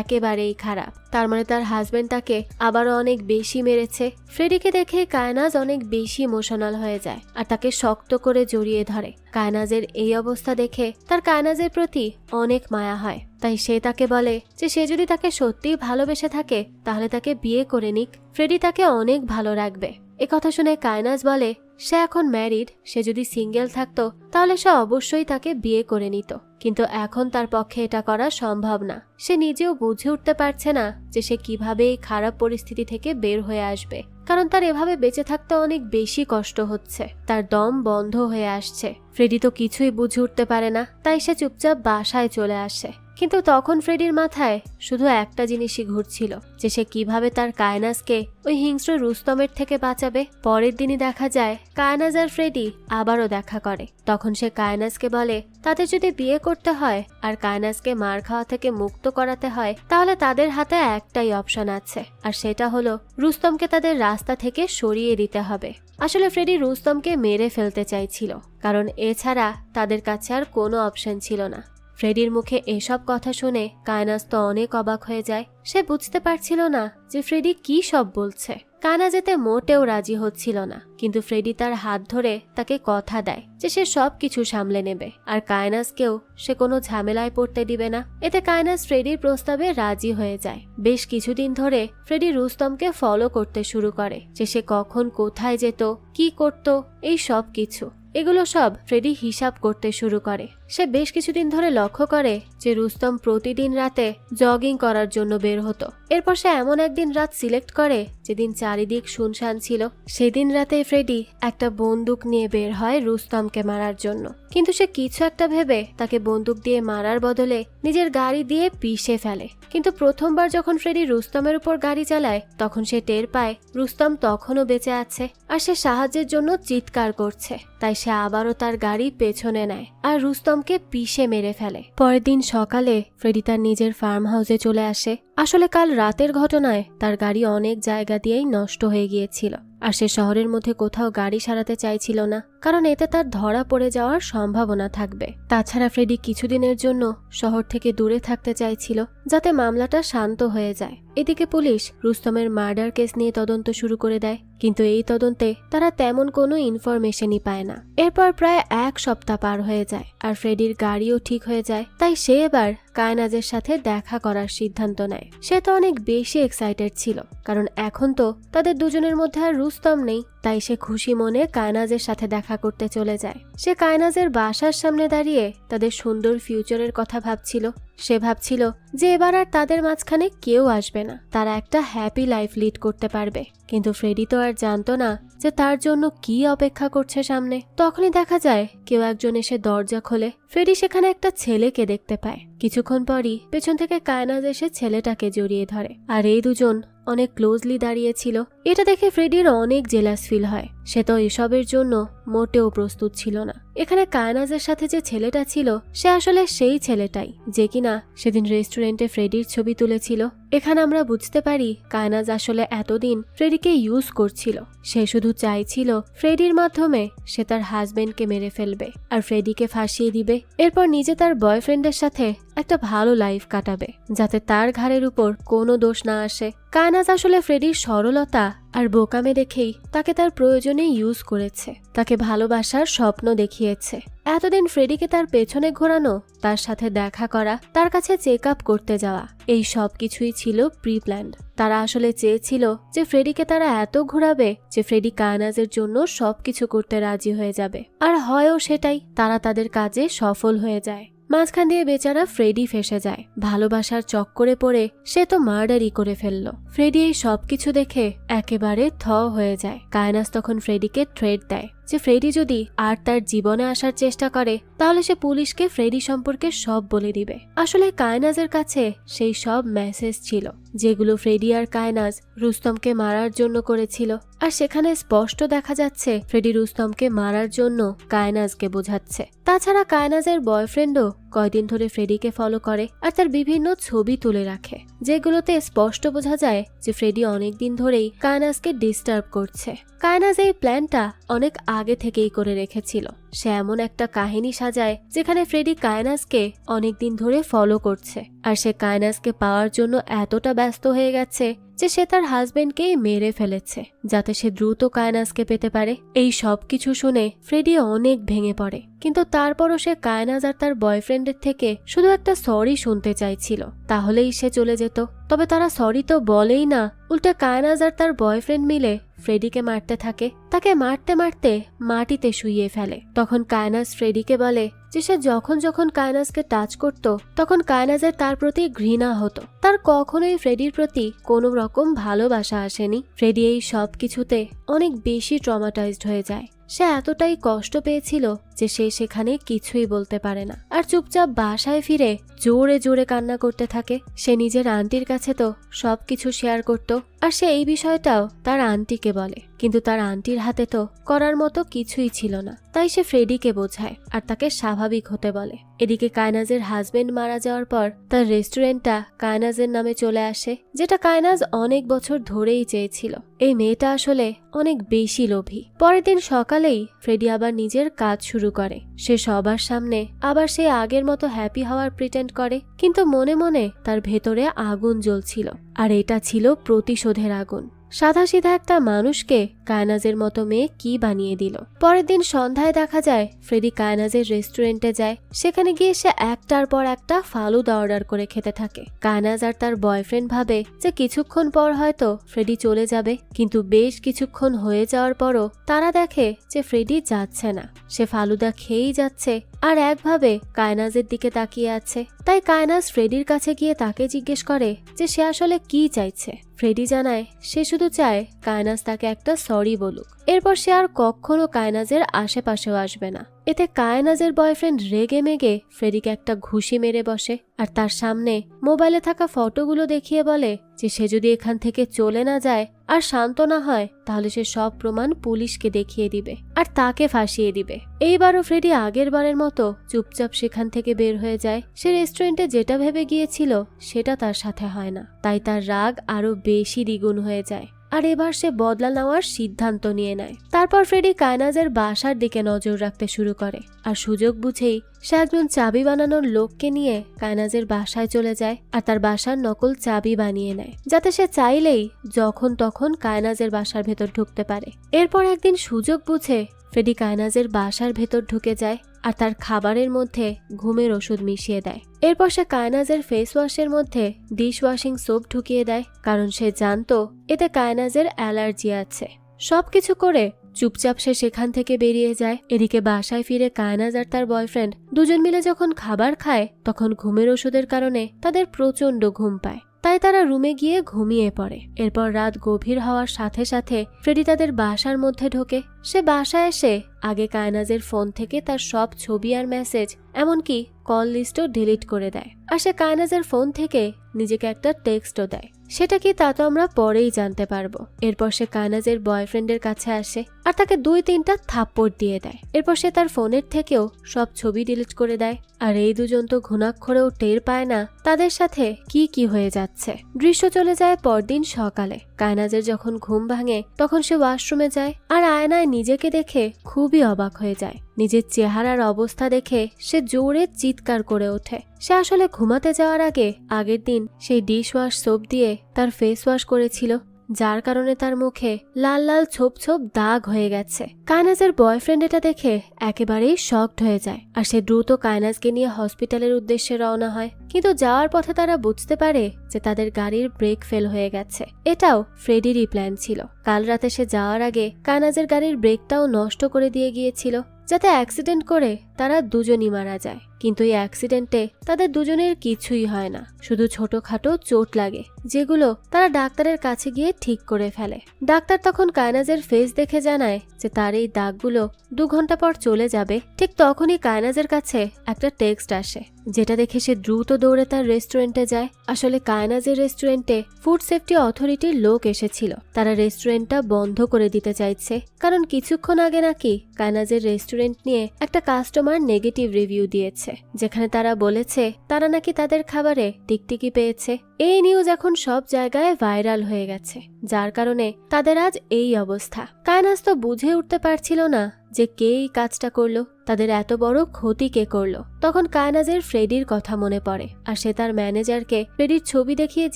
একেবারেই খারাপ, তার মানে তার হাজবেন্ড তাকে আবারও অনেক বেশি মেরেছে। ফ্রেডিকে দেখে কায়নাজ অনেক বেশি ইমোশনাল হয়ে যায় আর তাকে শক্ত করে জড়িয়ে ধরে। কায়নাজের এই অবস্থা দেখে তার কায়নাজের প্রতি অনেক মায়া হয়, তাই সে তাকে বলে যে সে যদি তাকে সত্যিই ভালোবেসে থাকে তাহলে তাকে বিয়ে করে নিক, ফ্রেডি তাকে অনেক ভালো রাখবে। একথা শুনে কায়নাজ বলে সে এখন ম্যারিড, সে যদি সিঙ্গেল থাকতো তাহলে সে অবশ্যই তাকে বিয়ে করে নিত, কিন্তু এখন তার পক্ষে এটা করা সম্ভব না। সে নিজেও বুঝে উঠতে পারছে না যে সে কিভাবে এই খারাপ পরিস্থিতি থেকে বের হয়ে আসবে, কারণ তার এভাবে বেঁচে থাকতে অনেক বেশি কষ্ট হচ্ছে, তার দম বন্ধ হয়ে আসছে। ফ্রেডি তো কিছুই বুঝে উঠতে পারে না, তাই সে চুপচাপ বাসায় চলে আসে। কিন্তু তখন ফ্রেডির মাথায় শুধু একটা জিনিসই ঘুরছিল যে সে কিভাবে তার কায়নাজকে ওই হিংস্র রুস্তমের থেকে বাঁচাবে। পরের দিনই দেখা যায় কায়নাজ আর ফ্রেডি আবারও দেখা করে। তখন সে কায়নাজকে বলে তাদের যদি বিয়ে করতে হয় আর কায়নাজকে মার খাওয়া থেকে মুক্ত করাতে হয় তাহলে তাদের হাতে একটাই অপশন আছে, আর সেটা হলো রুস্তমকে তাদের রাস্তা থেকে সরিয়ে দিতে হবে। আসলে ফ্রেডি রুস্তমকে মেরে ফেলতে চাইছিল, কারণ এছাড়া তাদের কাছে আর কোনো অপশন ছিল না। ফ্রেডির মুখে এসব কথা শুনে কায়নাজ তো অনেক অবাক হয়ে যায়। সে বুঝতে পারছিল না যে ফ্রেডি কি সব বলছে। কায়নাজ এতে মোটেও রাজি হচ্ছিল না, কিন্তু ফ্রেডি তার হাত ধরে তাকে কথা দেয় যে সে সব কিছু সামলে নেবে আর কায়নাজকেও সে কোনো ঝামেলায় পড়তে দিবে না। এতে কায়নাজ ফ্রেডির প্রস্তাবে রাজি হয়ে যায়। বেশ কিছুদিন ধরে ফ্রেডি রুস্তমকে ফলো করতে শুরু করে, যে সে কখন কোথায় যেত, কি করত, এই সব কিছু এগুলো সব ফ্রেডি হিসাব করতে শুরু করে। সে বেশ কিছুদিন ধরে লক্ষ্য করে যে রুস্তম প্রতিদিন রাতে জগিং করার জন্য বের হতো। এরপর সে এমন একদিন রাত সিলেক্ট করে যেদিন চারিদিক শুনশান ছিল। সেদিন রাতে ফ্রেডি একটা বন্দুক নিয়ে বের হয় রুস্তমকে মারার জন্য, কিন্তু সে কিছু একটা ভেবে তাকে বন্দুক দিয়ে মারার বদলে নিজের গাড়ি দিয়ে পিষে ফেলে। কিন্তু প্রথমবার যখন ফ্রেডি রুস্তমের উপর গাড়ি চালায় তখন সে টের পায় রুস্তম তখনও বেঁচে আছে আর সে সাহায্যের জন্য চিৎকার করছে, তাই সে আবারও তার গাড়ি পেছনে নেয় আর রুস্তমকে পিষে মেরে ফেলে। পরের দিন সকালে ফ্রেডি তার নিজের ফার্ম হাউসে চলে আসে। আসলে কাল রাতের ঘটনায় তার গাড়ি অনেক জায়গা দিয়েই নষ্ট হয়ে গিয়েছিল আর সে শহরের মধ্যে কোথাও গাড়ি সারাতে চাইছিল না, কারণ এতে তার ধরা পড়ে যাওয়ার সম্ভাবনা থাকবে। তাছাড়া ফ্রেডি কিছুদিনের জন্য শহর থেকে দূরে থাকতে চাইছিল যাতে মামলাটা শান্ত হয়ে যায়। এদিকে পুলিশ রুস্তমের মার্ডার কেস নিয়ে তদন্ত শুরু করে দেয়, কিন্তু এই তদন্তে তারা তেমন কোনো ইনফরমেশনই পায় না। এরপর প্রায় এক সপ্তাহ পার হয়ে যায় আর ফ্রেডির গাড়িও ঠিক হয়ে যায়, তাই সে এবার কায়নাজের সাথে দেখা করার সিদ্ধান্ত নেয়। সে তো অনেক বেশি এক্সাইটেড ছিল, কারণ এখন তো তাদের দুজনের মধ্যে আর রুস্তম নেই, তাই সে খুশি মনে কায়নাজের সাথে দেখা করতে চলে যায়। সে কায়নাজের বাসার সামনে দাঁড়িয়ে তাদের সুন্দর ফিউচারের কথা ভাবছিল। সে ভাবছিল যে এবার আর তাদের মাঝখানে কেউ আসবে না, তারা একটা হ্যাপি লাইফ লিড করতে পারবে। কিন্তু ফ্রেডি তো আর জানতো না যে তার জন্য কি অপেক্ষা করছে সামনে। তখনই দেখা যায় কেউ একজন এসে দরজা খোলে। ফ্রেডি সেখানে একটা ছেলেকে দেখতে পায়। কিছুক্ষণ পরই পেছন থেকে কায়নাজ এসে ছেলেটাকে জড়িয়ে ধরে, আর এই দুজন অনেক ক্লোজলি দাঁড়িয়েছিল। এটা দেখে ফ্রেডির অনেক জেলাস ফিল হয়। সে তো এসবের জন্য মোটেও প্রস্তুত ছিল না। এখানে কায়নাজের সাথে যে ছেলেটা ছিল সে আসলে সেই ছেলেটাই যে কিনা সেদিন রেস্টুরেন্টে ফ্রেডির ছবি তুলেছিল। এখানে আমরা বুঝতে পারি কায়নাজ আসলে এতদিন ফ্রেডিকে ইউজ করছিল। সে শুধু চাইছিল ফ্রেডির মাধ্যমে সে তার হাজবেন্ডকে মেরে ফেলবে আর ফ্রেডিকে ফাঁসিয়ে দিবে। এরপর নিজে তার বয়ফ্রেন্ডের সাথে একটা ভালো লাইফ কাটাবে, যাতে তার ঘাড়ের উপর কোনো দোষ না আসে। কায়নাজ আসলে ফ্রেডির সরলতা আর বোকামে দেখেই তাকে তার প্রয়োজনে ইউজ করেছে, তাকে ভালোবাসার স্বপ্ন দেখিয়েছে। এতদিন ফ্রেডিকে তার পেছনে ঘোরানো, তার সাথে দেখা করা, তার কাছে চেক আপ করতে যাওয়া, এই সব কিছুই ছিল প্রি প্ল্যান্ড। তারা আসলে চেয়েছিল যে ফ্রেডিকে তারা এত ঘোরাবে যে ফ্রেডি কায়নাজের জন্য সবকিছু করতে রাজি হয়ে যাবে। আর হয়ও সেটাই, তারা তাদের কাজে সফল হয়ে যায়। মাঝখান দিয়ে বেচারা ফ্রেডি ফেসে যায়। ভালোবাসার চক্করে পড়ে সে তো মার্ডারই করে ফেলল। ফ্রেডি এই সবকিছু দেখে একেবারে থ হয়ে যায়। কায়নাজ তখন ফ্রেডিকে থ্রেট দেয় যে ফ্রেডি যদি আর তার জীবনে আসার চেষ্টা করে তাহলে সে পুলিশকে ফ্রেডি সম্পর্কে সব বলে দিবে। আসলে কায়নাজের কাছে সেই সব মেসেজ ছিল যেগুলো ফ্রেডি আর কায়নাজ রুস্তমকে মারার জন্য করেছিল। আর সেখানে স্পষ্ট দেখা যাচ্ছে ফ্রেডি রুস্তমকে মারার জন্য কায়নাজকে বোঝাচ্ছে। তাছাড়া কায়নাজের বয়ফ্রেন্ডও কয়দিন ধরে ফ্রেডিকে ফলো করে আর তার বিভিন্ন ছবি তুলে রাখে, যেগুলোতে স্পষ্ট বোঝা যায় যে ফ্রেডি অনেকদিন ধরেই কায়নাজকে ডিস্টার্ব করছে। কায়নাজ এই প্ল্যানটা অনেক আগে থেকেই করে রেখেছিল। সে এমন একটা কাহিনী সাজায় যেখানে ফ্রেডি কায়নাজকে অনেকদিন ধরে ফলো করছে, আর সে কায়নাজকে পাওয়ার জন্য এতটা ব্যস্ত হয়ে গেছে যে সে তার হাজবেন্ডকেই মেরে ফেলেছে যাতে সে দ্রুত কায়নাজকে পেতে পারে। এই সব কিছু শুনে ফ্রেডি অনেক ভেঙে পড়ে, কিন্তু তারপরও সে কায়নাজ আর তার বয়ফ্রেন্ডের থেকে শুধু একটা সরি শুনতে চাইছিল, তাহলেই সে চলে যেত। তবে তারা সরি তো বলেই না, উল্টে কায়নাজ আর তার বয়ফ্রেন্ড মিলে ফ্রেডিকে মারতে থাকে। তাকে মারতে মারতে মাটিতে শুইয়ে ফেলে। তখন কায়নাজ ফ্রেডিকে বলে যে সে যখন যখন কায়নাজকে টাচ করত তখন কায়নাজের তার প্রতি ঘৃণা হতো, তার কখনোই ফ্রেডির প্রতি কোনো রকম ভালোবাসা আসেনি। ফ্রেডি এই সব কিছুতে অনেক বেশি ট্রমাটাইজড হয়ে যায়। সে এতটাই কষ্ট পেয়েছিল যে সে সেখানে কিছুই বলতে পারে না, আর চুপচাপ বাসায় ফিরে জোরে জোরে কান্না করতে থাকে। সে নিজের আন্টির কাছে তো সবকিছু শেয়ার করত, আর সে এই বিষয়টাও তার আন্টিকে বলে, কিন্তু তার আন্টির হাতে তো করার মতো কিছুই ছিল না। তাই সে ফ্রেডিকে বোঝায় আর তাকে স্বাভাবিক হতে বলে। এদিকে কায়নাজের হাজবেন্ড মারা যাওয়ার পর তার রেস্টুরেন্টটা কায়নাজের নামে চলে আসে, যেটা কায়নাজ অনেক বছর ধরেই চেয়েছিল। এই মেয়েটা আসলে অনেক বেশি লোভী। পরের দিন সকালেই ফ্রেডি আবার নিজের কাজ শুরু করে। সে সবার সামনে আবার সেই আগের মতো হ্যাপি হওয়ার প্রিটেন্ড করে, কিন্তু মনে মনে তার ভেতরে আগুন জ্বলছিল, আর এটা ছিল প্রতিশোধের আগুন। সাদাসিধা একটা মানুষকে কায়নাজের মতো মেয়ে কি বানিয়ে দিল। পরের দিন সন্ধ্যায় দেখা যায় ফ্রেডি কায়নাজের রেস্টুরেন্টে যায়। সেখানে গিয়ে সে একটার পর একটা ফালুদা অর্ডার করে খেতে থাকে। কায়নাজ আর তার বয়ফ্রেন্ড ভাবে যে কিছুক্ষণ পর হয়তো ফ্রেডি চলে যাবে, কিন্তু বেশ কিছুক্ষণ হয়ে যাওয়ার পরও তারা দেখে যে ফ্রেডি যাচ্ছে না। সে ফালুদা খেয়েই যাচ্ছে আর একভাবে কায়নাজের দিকে তাকিয়ে আছে। তাই কায়নাজ ফ্রেডির কাছে গিয়ে তাকে জিজ্ঞেস করে যে সে আসলে কি চাইছে। ফ্রেডি জানায় সে শুধু চায় কায়নাজ তাকে একটা সরি বলুক, এরপর সে আর কখনো কায়নাজের আশেপাশেও আসবে না। এতে কায়নাজের বয়ফ্রেন্ড রেগে মেগে ফ্রেডিকে একটা ঘুষি মেরে বসে, আর তার সামনে মোবাইলে থাকা ফটোগুলো দেখিয়ে বলে যে সে যদি এখান থেকে চলে না যায় আর শান্ত না হয় তাহলে সে সব প্রমাণ পুলিশকে দেখিয়ে দিবে আর তাকে ফাঁসিয়ে দিবে। এইবারও ফ্রেডি আগের বারের মতো চুপচাপ সেখান থেকে বের হয়ে যায়। সে রেস্টুরেন্টে যেটা ভেবে গিয়েছিল সেটা তার সাথে হয় না, তাই তার রাগ আরো বেশি দ্বিগুণ হয়ে যায়। আর এবার সে বদলা নেওয়ার সিদ্ধান্ত নিয়ে নেয়। তারপর ফ্রেডি কায়নাজের বাসার দিকে নজর রাখতে শুরু করে, আর সুযোগ বুঝেই সে একজন চাবি বানানোর লোককে নিয়ে কায়নাজের বাসায় চলে যায় আর তার বাসার নকল চাবি বানিয়ে নেয়, যাতে সে চাইলেই যখন তখন কায়নাজের বাসার ভেতর ঢুকতে পারে। এরপর একদিন সুযোগ বুঝে ফ্রেডি কায়নাজের বাসার ভেতর ঢুকে যায় আর তার খাবারের মধ্যে ঘুমের ওষুধ মিশিয়ে দেয়। এরপর সে কায়নাজের ফেস ওয়াশের মধ্যে ডিশ ওয়াশিং সোপ ঢুকিয়ে দেয়, কারণ সে জানতো এতে কায়নাজের অ্যালার্জি আছে। সবকিছু করে চুপচাপ সে সেখান থেকে বেরিয়ে যায়। এদিকে বাসায় ফিরে কায়নাজ আর তার বয়ফ্রেন্ড দুজন মিলে যখন খাবার খায় তখন ঘুমের ওষুধের কারণে তাদের প্রচন্ড ঘুম পায়, তাই তারা রুমে গিয়ে ঘুমিয়ে পড়ে। এরপর রাত গভীর হওয়ার সাথে সাথে ফ্রেডি তাদের বাসার মধ্যে ঢোকে। সে বাসায় এসে আগে কায়নাজের ফোন থেকে তার সব ছবি আর মেসেজ এমনকি কল লিস্টও ডিলিট করে দেয়। আর সে কায়নাজের ফোন থেকে নিজেকে একটা টেক্সটও দেয়। সেটা কি তা তো আমরা পরেই জানতে পারবো। এরপর সে কায়নাজের বয়ফ্রেন্ডের কাছে আসে আর তাকে 2-3টা থাপ্পড় দিয়ে দেয়। এরপর সে তার ফোনের থেকেও সব ছবি ডিলিট করে দেয়। আর এই দুজন তো ঘুণাক্ষরেও টের পায় না তাদের সাথে কি কি হয়ে যাচ্ছে। দৃশ্য চলে যায় পরদিন সকালে। কায়নাজের যখন ঘুম ভাঙে তখন সে ওয়াশরুমে যায় আর আয়নায় নিজেকে দেখে খুবই অবাক হয়ে যায়। নিজের চেহারার অবস্থা দেখে সে জোরে চিৎকার করে ওঠে। সে আসলে ঘুমাতে যাওয়ার আগে আগের দিন সেই ডিশ ওয়াশ সোপ দিয়ে তার ফেস ওয়াশ করেছিল, যার কারণে তার মুখে লাল লাল ছোপ ছোপ দাগ হয়ে গেছে। কায়নাজের বয়ফ্রেন্ড এটা দেখে একেবারেই শকড হয়ে যায় আর সে দ্রুত কায়নাজকে নিয়ে হসপিটালের উদ্দেশ্যে রওনা হয়। কিন্তু যাওয়ার পথে তারা বুঝতে পারে যে তাদের গাড়ির ব্রেক ফেল হয়ে গেছে। এটাও ফ্রেডিরই প্ল্যান ছিল। কাল রাতে সে যাওয়ার আগে কায়নাজের গাড়ির ব্রেকটাও নষ্ট করে দিয়ে গিয়েছিল যাতে অ্যাক্সিডেন্ট করে তারা দুজনই মারা যায়। কিন্তু এই অ্যাক্সিডেন্টে তাদের দুজনের কিছুই হয় না, শুধু ছোটখাটো চোট লাগে যেগুলো তারা ডাক্তারের কাছে গিয়ে ঠিক করে ফেলে। ডাক্তার তখন কায়নাজের ফেস দেখে জানায় যে তার এই দাগগুলো 2 ঘন্টা পর চলে যাবে। ঠিক তখনই কায়নাজের কাছে একটা টেক্সট আসে, যেটা দেখে সে দ্রুত দৌড়ে তার রেস্টুরেন্টে যায়। আসলে কায়নাজের রেস্টুরেন্টে ফুড সেফটি অথরিটির লোক এসেছিল। তারা রেস্টুরেন্টটা বন্ধ করে দিতে চাইছে, কারণ কিছুক্ষণ আগে নাকি কায়নাজের রেস্টুরেন্ট নিয়ে একটা কাস্টমার নেগেটিভ রিভিউ দিয়েছে, যেখানে তারা বলেছে তারা নাকি তাদের খাবারে টিকটিকি পেয়েছে। এই নিউজ এখন সব জায়গায় ভাইরাল হয়ে গেছে, যার কারণে তাদের আজ এই অবস্থা। কায়নাজ তো বুঝে উঠতে পারছিল না যে কে এই কাজটা করলো, তাদের এত বড় ক্ষতি কে করলো। তখন কায়নাজের ফ্রেডির কথা মনে পড়ে আর সে তার ম্যানেজারকে ফ্রেডির ছবি দেখিয়ে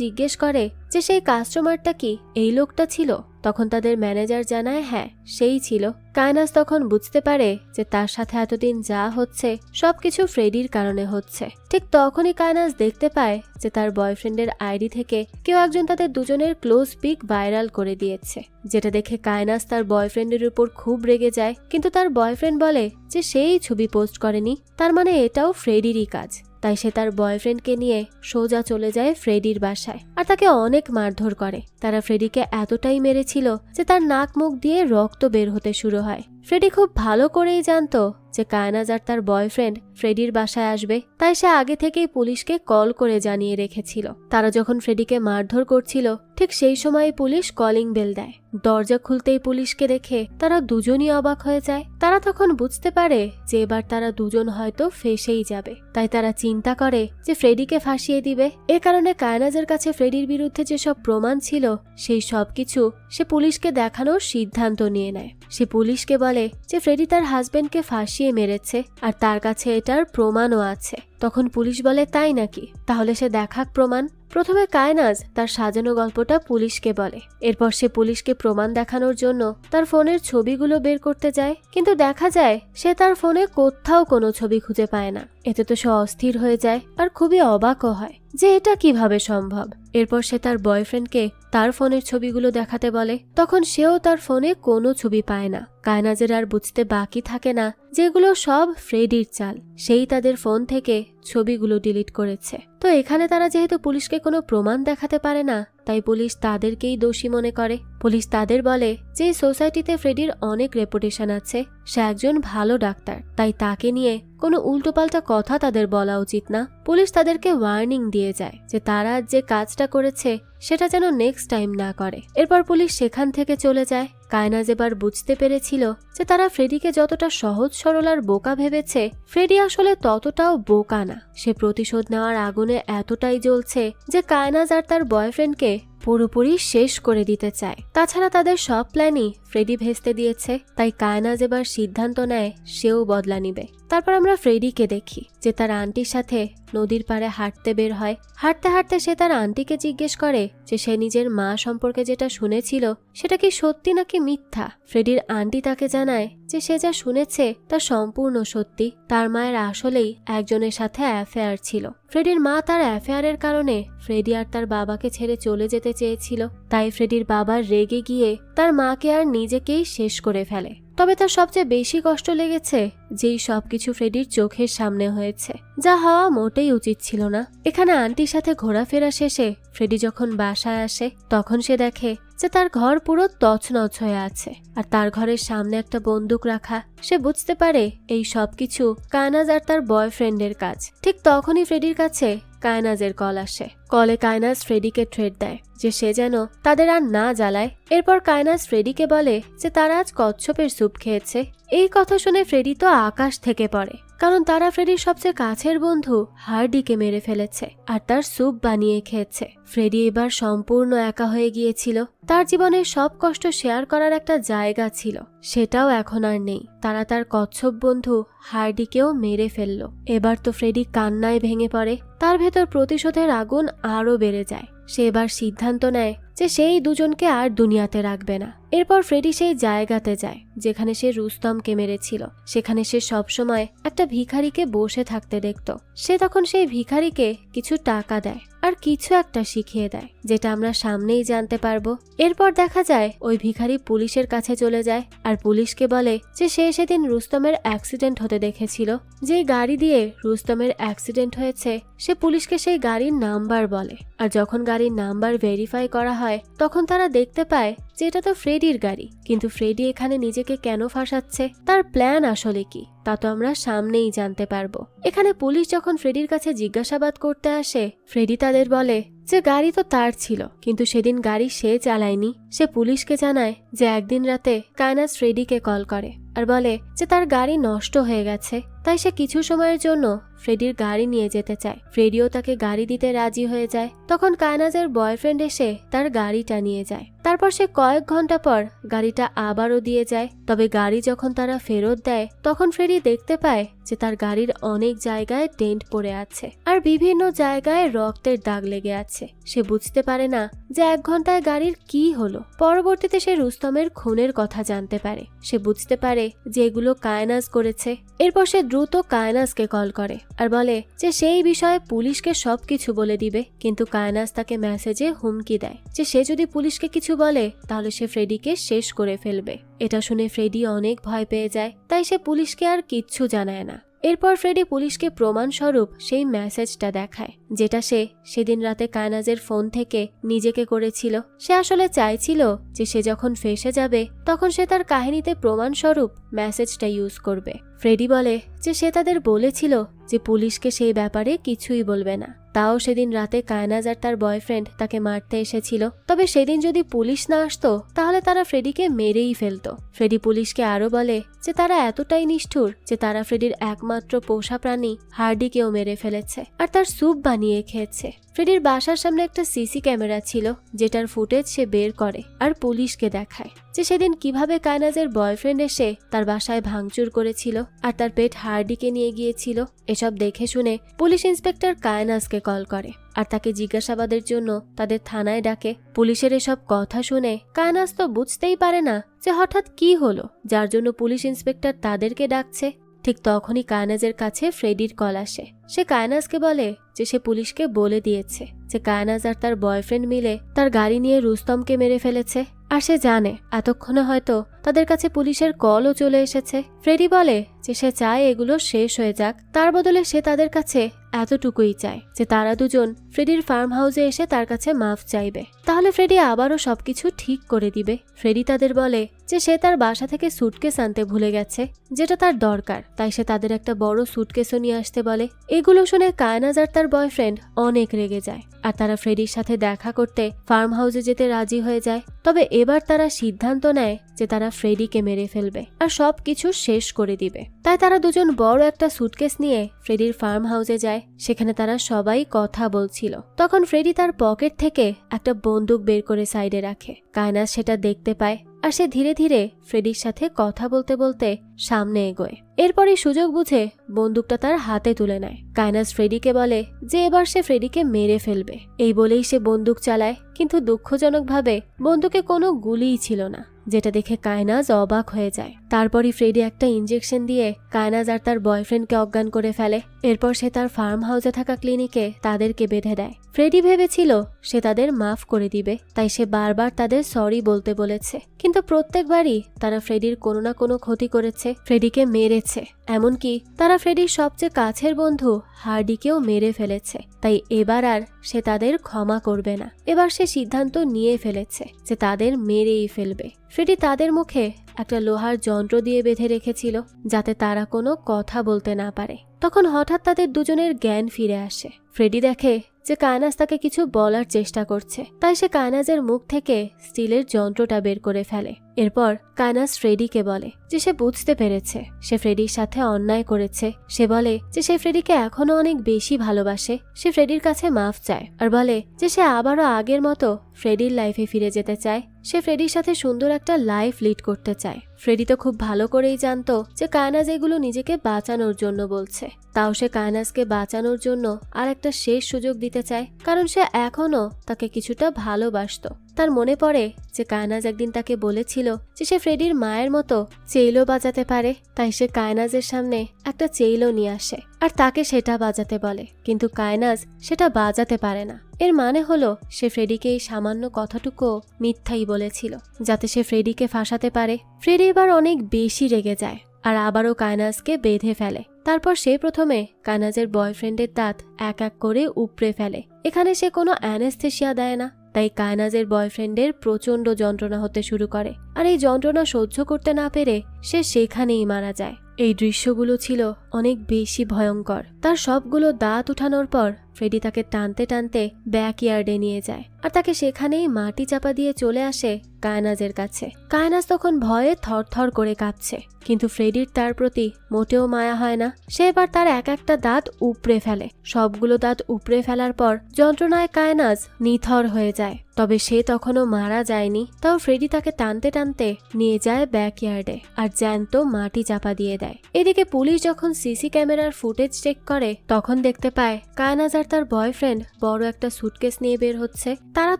জিজ্ঞেস করে যে সেই কাস্টমারটা কি এই লোকটা ছিল। তখন তাদের ম্যানেজার জানায় হ্যাঁ সেই ছিল। কায়নাজ তখন বুঝতে পারে যে তার সাথে এতদিন যা হচ্ছে সবকিছু ফ্রেডির কারণে হচ্ছে। ঠিক তখনই কায়নাজ দেখতে পায় যে তার বয়ফ্রেন্ডের আইডি থেকে কেউ একজন তাদের দুজনের ক্লোজ পিক ভাইরাল করে দিয়েছে, যেটা দেখে কায়নাজ তার বয়ফ্রেন্ডের উপর খুব রেগে যায়। কিন্তু তার বয়ফ্রেন্ড বলে যে সেই ছবি পোস্ট করেনি, তার মানে এটাও ফ্রেডিরই কাজ। তাই সে তার বয়ফ্রেন্ডকে নিয়ে সোজা চলে যায় ফ্রেডির বাসায় আর তাকে অনেক মারধর করে। তারা ফ্রেডিকে এতটাই মেরেছিল যে তার নাক মুখ দিয়ে রক্ত বের হতে শুরু হয়। ফ্রেডি খুব ভালো করেই জানতো যে কায়নাজ আর তার বয়ফ্রেন্ড ফ্রেডির বাসায় আসবে, তাই সে আগে থেকেই পুলিশকে কল করে জানিয়ে রেখেছিল। তারা যখন ফ্রেডিকে মারধর করছিল ঠিক সেই সময় পুলিশ কলিং বেল দেয়। দরজা খুলতেই পুলিশকে দেখে তারা দুজনই অবাক হয়ে যায়। তারা তখন বুঝতে পারে যে এবার তারা দুজন হয়তো ফেঁসেই যাবে, তাই তারা চিন্তা করে যে ফ্রেডিকে ফাঁসিয়ে দিবে। এ কারণে কায়নাজের কাছে ফ্রেডির বিরুদ্ধে যেসব প্রমাণ ছিল সেই সব কিছু সে পুলিশকে দেখানোর সিদ্ধান্ত নিয়ে নেয়। সে পুলিশকে বলে যে ফ্রেডি তার হাজবেন্ডকে ফাঁসিয়ে মেরেছে আর তার কাছে এটার প্রমাণও আছে। তখন পুলিশ বলে তাই নাকি, তাহলে সে দেখাক প্রমাণ। প্রথমে কায়নাজ তার সাজানো গল্পটা পুলিশকে বলে। এরপর সে পুলিশকে প্রমাণ দেখানোর জন্য তার ফোনের ছবিগুলো বের করতে যায়, কিন্তু দেখা যায় সে তার ফোনে কোথাও কোনো ছবি খুঁজে পায় না। এতে তো সে অস্থির হয়ে যায় আর খুবই অবাকও হয় যে এটা কিভাবে সম্ভব। এরপর সে তার বয়ফ্রেন্ডকে তার ফোনের ছবিগুলো দেখাতে বলে, তখন সেও তার ফোনে কোনো ছবি পায় না। কায়নাজের আর বুঝতে বাকি থাকে না যেগুলো সব ফ্রেডির চাল, সেই তাদের ফোন থেকে ছবিগুলো ডিলিট করেছে। তো এখানে তারা যেহেতু পুলিশকে কোনো প্রমাণ দেখাতে পারে না, তাই পুলিশ তাদেরকেই দোষী মনে করে। পুলিশ তাদের বলে যে সোসাইটিতে ফ্রেডির অনেক রেপুটেশন আছে, সে একজন ভালো ডাক্তার, তাই তাকে নিয়ে কোনো উল্টোপাল্টা কথা তাদের বলা উচিত না। পুলিশ তাদেরকে ওয়ার্নিং দিয়ে যায় যে তারা যে কাজটা করেছে সেটা যেন নেক্সট টাইম না করে। এরপর পুলিশ সেখান থেকে চলে যায়। কায়নাজ এবার বুঝতে পেরেছিল যে তারা ফ্রেডিকে যতটা সহজ সরল আর বোকা ভেবেছে, ফ্রেডি আসলে ততটাও বোকা না। সে প্রতিশোধ নেওয়ার আগুনে এতটাই জ্বলছে যে কায়নাজ আর তার বয়ফ্রেন্ডকে পুরোপুরি শেষ করে দিতে চায়। তাছাড়া তাদের সব প্ল্যানই ফ্রেডি ভেস্তে দিয়েছে, তাই কায়নাজ এবার সিদ্ধান্ত নেয় সেও বদলা নিবে। তারপর আমরা ফ্রেডিকে দেখি যে তার আন্টির সাথে নদীর পাড়ে হাঁটতে বের হয়। হাঁটতে হাঁটতে সে তার আন্টিকে জিজ্ঞেস করে যে সে নিজের মা সম্পর্কে যেটা শুনেছিল সেটা কি সত্যি নাকি মিথ্যা। ফ্রেডির আন্টি তাকে জানায় যে সে যা শুনেছে তা সম্পূর্ণ সত্যি। তার মায়ের আসলেই একজনের সাথে অ্যাফেয়ার ছিল। ফ্রেডির মা তার অ্যাফেয়ারের কারণে ফ্রেডি আর তার বাবাকে ছেড়ে চলে যেতে চেয়েছিল। তাই ফ্রেডির বাবা রেগে গিয়ে তার মাকে আর নিজেকেই শেষ করে ফেলে। তবে তার সবচেয়ে বেশি কষ্ট লেগেছে যেই সবকিছু ফ্রেডির চোখের সামনে হয়েছে, যা হওয়া মোটেই উচিত ছিল না। এখানে আন্টির সাথে ঘোরাফেরা শেষে ফ্রেডি যখন বাসায় আসে তখন সে দেখে যে তার ঘর পুরো তছনছ হয়ে আছে আর তার ঘরের সামনে একটা বন্দুক রাখা। সে বুঝতে পারে এই সবকিছু কায়নাজ আর তার বয়ফ্রেন্ডের কাজ। ঠিক তখনই ফ্রেডির কাছে কায়নাজের কল আসে। কলে কায়নাজ ফ্রেডিকে থ্রেট দেয় যে সে যেন তাদের আর না জ্বালায়। এরপর কায়নাজ ফ্রেডিকে বলে যে তারা আজ কচ্ছপের স্যুপ খেয়েছে। এই কথা শুনে ফ্রেডি তো আকাশ থেকে পড়ে, কারণ তারা ফ্রেডির সবচেয়ে কাছের বন্ধু হার্ডিকে মেরে ফেলেছে আর তার স্যুপ বানিয়ে খেয়েছে। ফ্রেডি এবার সম্পূর্ণ একা হয়ে গিয়েছিল। তার জীবনের সব কষ্ট শেয়ার করার একটা জায়গা ছিল, সেটাও এখন আর নেই। তারা তার কচ্ছপ বন্ধু হার্ডিকেও মেরে ফেলল। এবার তো ফ্রেডি কান্নায় ভেঙে পড়ে। তার ভেতর প্রতিশোধের আগুন আরো বেড়ে যায়। সে এবার সিদ্ধান্ত নেয় যে সেই দুজনকে আর দুনিয়াতে রাখবে না। এরপর ফ্রেডি সেই জায়গাতে যায় যেখানে সে রুস্তমকে মেরেছিল। সেখানে সে সবসময় একটা ভিখারিকে বসে থাকতে দেখত। সে তখন সেই ভিখারিকে কিছু টাকা দেয় আর কিছু একটা শিখিয়ে দেয়, যেটা আমরা সামনেই জানতে পারবো। এরপর দেখা যায় ওই ভিখারি পুলিশের কাছে চলে যায় আর পুলিশকে বলে যে সে সেদিন রুস্তমের অ্যাক্সিডেন্ট হতে দেখেছিল। যে গাড়ি দিয়ে রুস্তমের অ্যাক্সিডেন্ট হয়েছে সে পুলিশকে সেই গাড়ির নাম্বার বলে। আর যখন গাড়ির নাম্বার ভেরিফাই করা হয় তখন তারা দেখতে পায় যে এটা তো ফ্রেডির গাড়ি। কিন্তু ফ্রেডি এখানে নিজেকে কেন ফাঁসাচ্ছে, তার প্ল্যান আসলে কি, তা তো আমরা সামনেই জানতে পারবো। এখানে পুলিশ যখন ফ্রেডির কাছে জিজ্ঞাসাবাদ করতে আসে ফ্রেডি তাদের বলে যে গাড়ি তো তার ছিল, কিন্তু সেদিন গাড়ি সে চালায়নি। সে পুলিশকে জানায় যে একদিন রাতে কায়নাজ ফ্রেডিকে কল করে আর বলে যে তার গাড়ি নষ্ট হয়ে গেছে, তাই সে কিছু সময়ের জন্য ফ্রেডির গাড়ি নিয়ে যেতে চায়। ফ্রেডিও তাকে গাড়ি দিতে রাজি হয়ে যায়। তখন কায়নাজের বয়ফ্রেন্ড এসে তার গাড়িটা নিয়ে যায়। তারপর সে কয়েক ঘন্টা পর গাড়িটা আবারও দিয়ে যায়। তবে গাড়ি যখন তারা ফেরত দেয় তখন ফ্রেডি দেখতে পায় যে তার গাড়ির অনেক জায়গায় ডেন্ট পড়ে আছে আর বিভিন্ন জায়গায় রক্তের দাগ লেগে আছে। সে বুঝতে পারে না যে 1 ঘন্টায় গাড়ির কি হলো। পরবর্তীতে সে রুস্তমের খুনের কথা জানতে পারে। সে বুঝতে পারে যে এগুলো কায়নাজ করেছে। এরপর সে দ্রুত কায়নাজকে কল করে আর বলে যে সেই বিষয়ে পুলিশকে সবকিছু বলে দিবে। কিন্তু কায়নাজ তাকে মেসেজে হুমকি দেয় যে সে যদি পুলিশকে কিছু বলে তাহলে সে ফ্রেডিকে শেষ করে ফেলবে। এটা শুনে ফ্রেডি অনেক ভয় পেয়ে যায়, তাই সে পুলিশকে আর কিচ্ছু জানায় না। এরপর ফ্রেডি পুলিশকে প্রমাণস্বরূপ সেই মেসেজটা দেখায়, যেটা সে সেদিন রাতে কায়নাজের ফোন থেকে নিজেকে করেছিল। সে আসলে চাইছিল যে সে যখন ফেঁসে যাবে তখন সে তার কাহিনীতে প্রমাণস্বরূপ মেসেজটা ইউজ করবে। ফ্রেডি বলে যে সে তাদের বলেছিল যে পুলিশকে সেই ব্যাপারে কিছুই বলবে না। তাও সেদিন রাতে কায়নাজ আর তার বয়ফ্রেন্ড তাকে মারতে এসেছিল। তবে সেদিন যদি পুলিশ না আসতো তাহলে তারা ফ্রেডিকে মেরেই ফেলতো। ফ্রেডি পুলিশকে আরো বলে যে তারা এতটাই নিষ্ঠুর যে তারা ফ্রেডির একমাত্র পোষা প্রাণী হার্ডিকেও মেরে ফেলেছে আর তার স্যুপ বানিয়ে খেয়েছে। ফ্রেডির বাসার সামনে একটা সিসি ক্যামেরা ছিল, যেটার ফুটেজ সে বের করে আর পুলিশকে দেখায় যে সেদিন কিভাবে কায়নাজের বয়ফ্রেন্ড এসে তার বাসায় ভাঙচুর করেছিল আর তার পেট হার্ডিকে নিয়ে গিয়েছিল। এসব দেখে শুনে পুলিশ ইন্সপেক্টর কায়নাজকে কল করে আর তাকে জিজ্ঞাসাবাদের জন্য তাদের থানায় ডাকে। পুলিশের এসব কথা শুনে কায়নাজ তো বুঝতেই পারে না যে হঠাৎ কি হলো, যার জন্য পুলিশ ইন্সপেক্টর তাদেরকে ডাকছে। ঠিক তখনই কায়নাজের কাছে ফ্রেডির কল আসে। সে কায়নাজকে বলে যে সে পুলিশকে বলে দিয়েছে যে কায়নাজ আর তার বয়ফ্রেন্ড মিলে তার গাড়ি নিয়ে রুস্তমকে মেরে ফেলেছে আর সে জানে এতক্ষণে হয়তো তাদের কাছে পুলিশের কলও চলে এসেছে। ফ্রেডি বলে যে সে চায় এগুলো শেষ হয়ে যাক, তার বদলে সে তাদের কাছে এতটুকুই চায় যে তারা দুজন ফ্রেডির ফার্ম হাউসে এসে তার কাছে মাফ চাইবে, তাহলে ফ্রেডি আবারও সবকিছু ঠিক করে দিবে। ফ্রেডি তাদের বলে যে সে তার বাসা থেকে সুটকেস আনতে ভুলে গেছে, যেটা তার দরকার, তাই সে তাদের একটা বড় সুটকেসও নিয়ে আসতে বলে। এগুলো শুনে কায়নাজ আর তার বয়ফ্রেন্ড অনেক রেগে যায় আর তারা ফ্রেডির সাথে দেখা করতে ফার্ম হাউসে যেতে রাজি হয়ে যায়। তবে এবার তারা সিদ্ধান্ত নেয় যে তারা ফ্রেডিকে মেরে ফেলবে আর সবকিছু শেষ করে দিবে। তাই তারা দুজন বড় একটা সুটকেস নিয়ে ফ্রেডির ফার্ম হাউসে যায়। সেখানে তারা সবাই কথা বলছিল। তখন ফ্রেডি তার পকেট থেকে একটা বন্দুক বের করে সাইডে রাখে। কায়নাজ সেটা দেখতে পায় আর সে ধীরে ধীরে ফ্রেডির সাথে কথা বলতে বলতে সামনে এগোয়। এরপরই সুযোগ বুঝে বন্দুকটা তার হাতে তুলে নেয়। কায়নাজ ফ্রেডিকে বলে যে এবার সে ফ্রেডিকে মেরে ফেলবে। এই বলেই সে বন্দুক চালায়, কিন্তু দুঃখজনকভাবে বন্দুকে কোনো গুলিই ছিল না, যেটা দেখে কায়নাজ অবাক হয়ে যায়। তারপরই ফ্রেডি একটা ইনজেকশন দিয়ে কায়নাজ আর তার বয়ফ্রেন্ডকে অজ্ঞান করে ফেলে। এরপর সে তার ফার্ম হাউসে থাকা ক্লিনিকে তাদেরকে বেঁধে দেয়। ফ্রেডি ভেবেছিল সে তাদের মাফ করে দিবে, তাই সে বারবার তাদের সরি বলতে বলেছে, কিন্তু প্রত্যেকবারই তারা ফ্রেডির কোনো না কোনো ক্ষতি করেছে, ফ্রেডিকে মেরেছে। এমনকি তারা ফ্রেডির সবচেয়ে কাছের বন্ধু হার্ডিকেও মেরে ফেলেছে। তাই এবার আর সে তাদের ক্ষমা করবে না। এবার সে সিদ্ধান্ত নিয়ে ফেলেছে যে তাদের মেরেই ফেলবে। ফ্রেডি তাদের মুখে একটা লোহার যন্ত্র দিয়ে বেঁধে রেখেছিল, যাতে তারা কোনো কথা বলতে না পারে। তখন হঠাৎ তাদের দুজনের জ্ঞান ফিরে আসে। ফ্রেডি দেখে যে কায়নাজ তাকে কিছু বলার চেষ্টা করছে, তাই সে কায়নাজের মুখ থেকে স্টিলের যন্ত্রটা বের করে ফেলে। এরপর কায়নাজ ফ্রেডিকে বলে যে সে বুঝতে পেরেছে সে ফ্রেডির সাথে অন্যায় করেছে। সে বলে যে সে ফ্রেডিকে এখনো অনেক বেশি ভালোবাসে। সে ফ্রেডির কাছে মাফ চায় আর বলে যে সে আবারও আগের মতো ফ্রেডির লাইফে ফিরে যেতে চায়। সে ফ্রেডির সাথে সুন্দর একটা লাইফ লিড করতে চায়। ফ্রেডি তো খুব ভালো করেই জানতো যে কায়নাজ এগুলো নিজেকে বাঁচানোর জন্য বলছে, তাও সে কায়নাজকে বাঁচানোর জন্য আর একটা শেষ সুযোগ দিতে চায়, কারণ সে এখনো তাকে কিছুটা ভালোবাসতো। তার মনে পড়ে যে কায়নাজ একদিন তাকে বলেছিল যে সে ফ্রেডির মায়ের মতো চেইলও বাজাতে পারে। তাই সে কায়নাজের সামনে একটা চেইলও নিয়ে আসে আর তাকে সেটা বাজাতে বলে, কিন্তু কায়নাজ সেটা বাজাতে পারে না। এর মানে হলো সে ফ্রেডিকে এই সামান্য কথাটুকু মিথ্যাই বলেছিল, যাতে সে ফ্রেডিকে ফাঁসাতে পারে। ফ্রেডি এবার অনেক বেশি রেগে যায় আর আবারও কায়নাজকে বেঁধে ফেলে। তারপর সে প্রথমে কায়নাজের বয়ফ্রেন্ডের দাঁত এক এক করে উপড়ে ফেলে। এখানে সে কোনো অ্যানেস্থেসিয়া দেয় না, তাই কায়নাজের বয়ফ্রেন্ডের প্রচন্ড যন্ত্রণা হতে শুরু করে, আর এই যন্ত্রণা সহ্য করতে না পেরে সে সেখানেই মারা যায়। এই দৃশ্যগুলো ছিল অনেক বেশি ভয়ঙ্কর। তার সবগুলো দাঁত উঠানোর পর ফ্রেডি তাকে টানতে টানতে ব্যাকইয়ার্ডে নিয়ে যায় আর তাকে সেখানেই মাটি চাপা দিয়ে চলে আসে কায়নাজের কাছে। কায়নাজ তখন ভয়ে থরথর করে কাঁপছে, কিন্তু ফ্রেডির তার প্রতি মোটেও মায়া হয় না। সে এবার তার এক একটা দাঁত উপড়ে ফেলে। সবগুলো দাঁত উপড়ে ফেলার পর যন্ত্রণায় কায়নাজ নিথর হয়ে যায়। তবে সে তখনও মারা যায়নি, তাও ফ্রেডি তাকে টানতে টানতে নিয়ে যায় ব্যাকইয়ার্ডে আর জ্যান্ত মাটি চাপা দিয়ে দেয়। এদিকে পুলিশ যখন সিসি ক্যামেরার ফুটেজ চেক করে, তখন দেখতে পায় কায়নাজ আর তার বয়ফ্রেন্ড বড় একটা সুটকেস নিয়ে বের হচ্ছে। তারা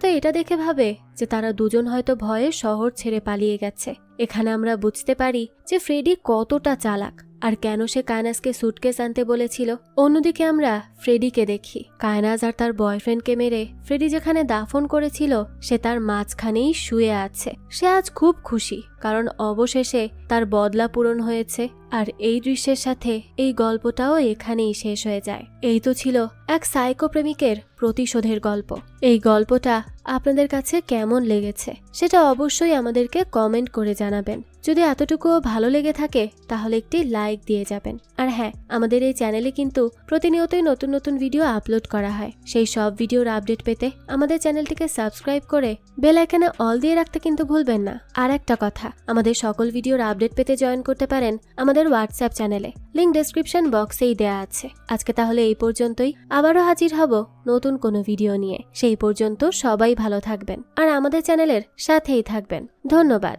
তো এটা দেখে ভাবে যে তারা দুজন হয়তো ভয়ে শহর ছেড়ে পালিয়ে গেছে। এখানে আমরা বুঝতে পারি যে ফ্রেডি কতটা চালাক আর কেন সে কায়নাজকে সুটকেস আনতে বলেছিল। অন্যদিকে আমরা ফ্রেডিকে দেখি কায়নাজ আর তার বয়ফ্রেন্ডকে মেরে ফ্রেডি যেখানে দাফন করেছিল সে তার মাঝখানেই শুয়ে আছে। সে আজ খুব খুশি, কারণ অবশেষে তার বদলা পূরণ হয়েছে। আর এই দৃশ্যের সাথে এই গল্পটাও এখানেই শেষ হয়ে যায়। এই তো ছিল এক সাইকো প্রেমিকের প্রতিশোধের গল্প। এই গল্পটা আপনাদের কাছে কেমন লেগেছে সেটা অবশ্যই আমাদেরকে কমেন্ট করে জানাবেন। যদি এতটুকুও ভালো লেগে থাকে তাহলে একটি লাইক দিয়ে যাবেন। আর হ্যাঁ, আমাদের এই চ্যানেলে কিন্তু প্রতিনিয়তই নতুন নতুন ভিডিও আপলোড করা হয়। সেই সব ভিডিওর আপডেট পেতে আমাদের চ্যানেলটিকে সাবস্ক্রাইব করে বেল আইকনে অল দিয়ে রাখতে কিন্তু ভুলবেন না। আর একটা কথা, আমাদের সকল ভিডিওর আপডেট পেতে জয়েন করতে পারেন আমাদের হোয়াটসঅ্যাপ চ্যানেলে, লিংক ডেসক্রিপশন বক্সেই দেয়া আছে। আজকে তাহলে এই পর্যন্তই, আবারও হাজির হব নতুন কোনো ভিডিও নিয়ে। সেই পর্যন্ত সবাই ভালো থাকবেন আর আমাদের চ্যানেলের সাথেই থাকবেন। ধন্যবাদ।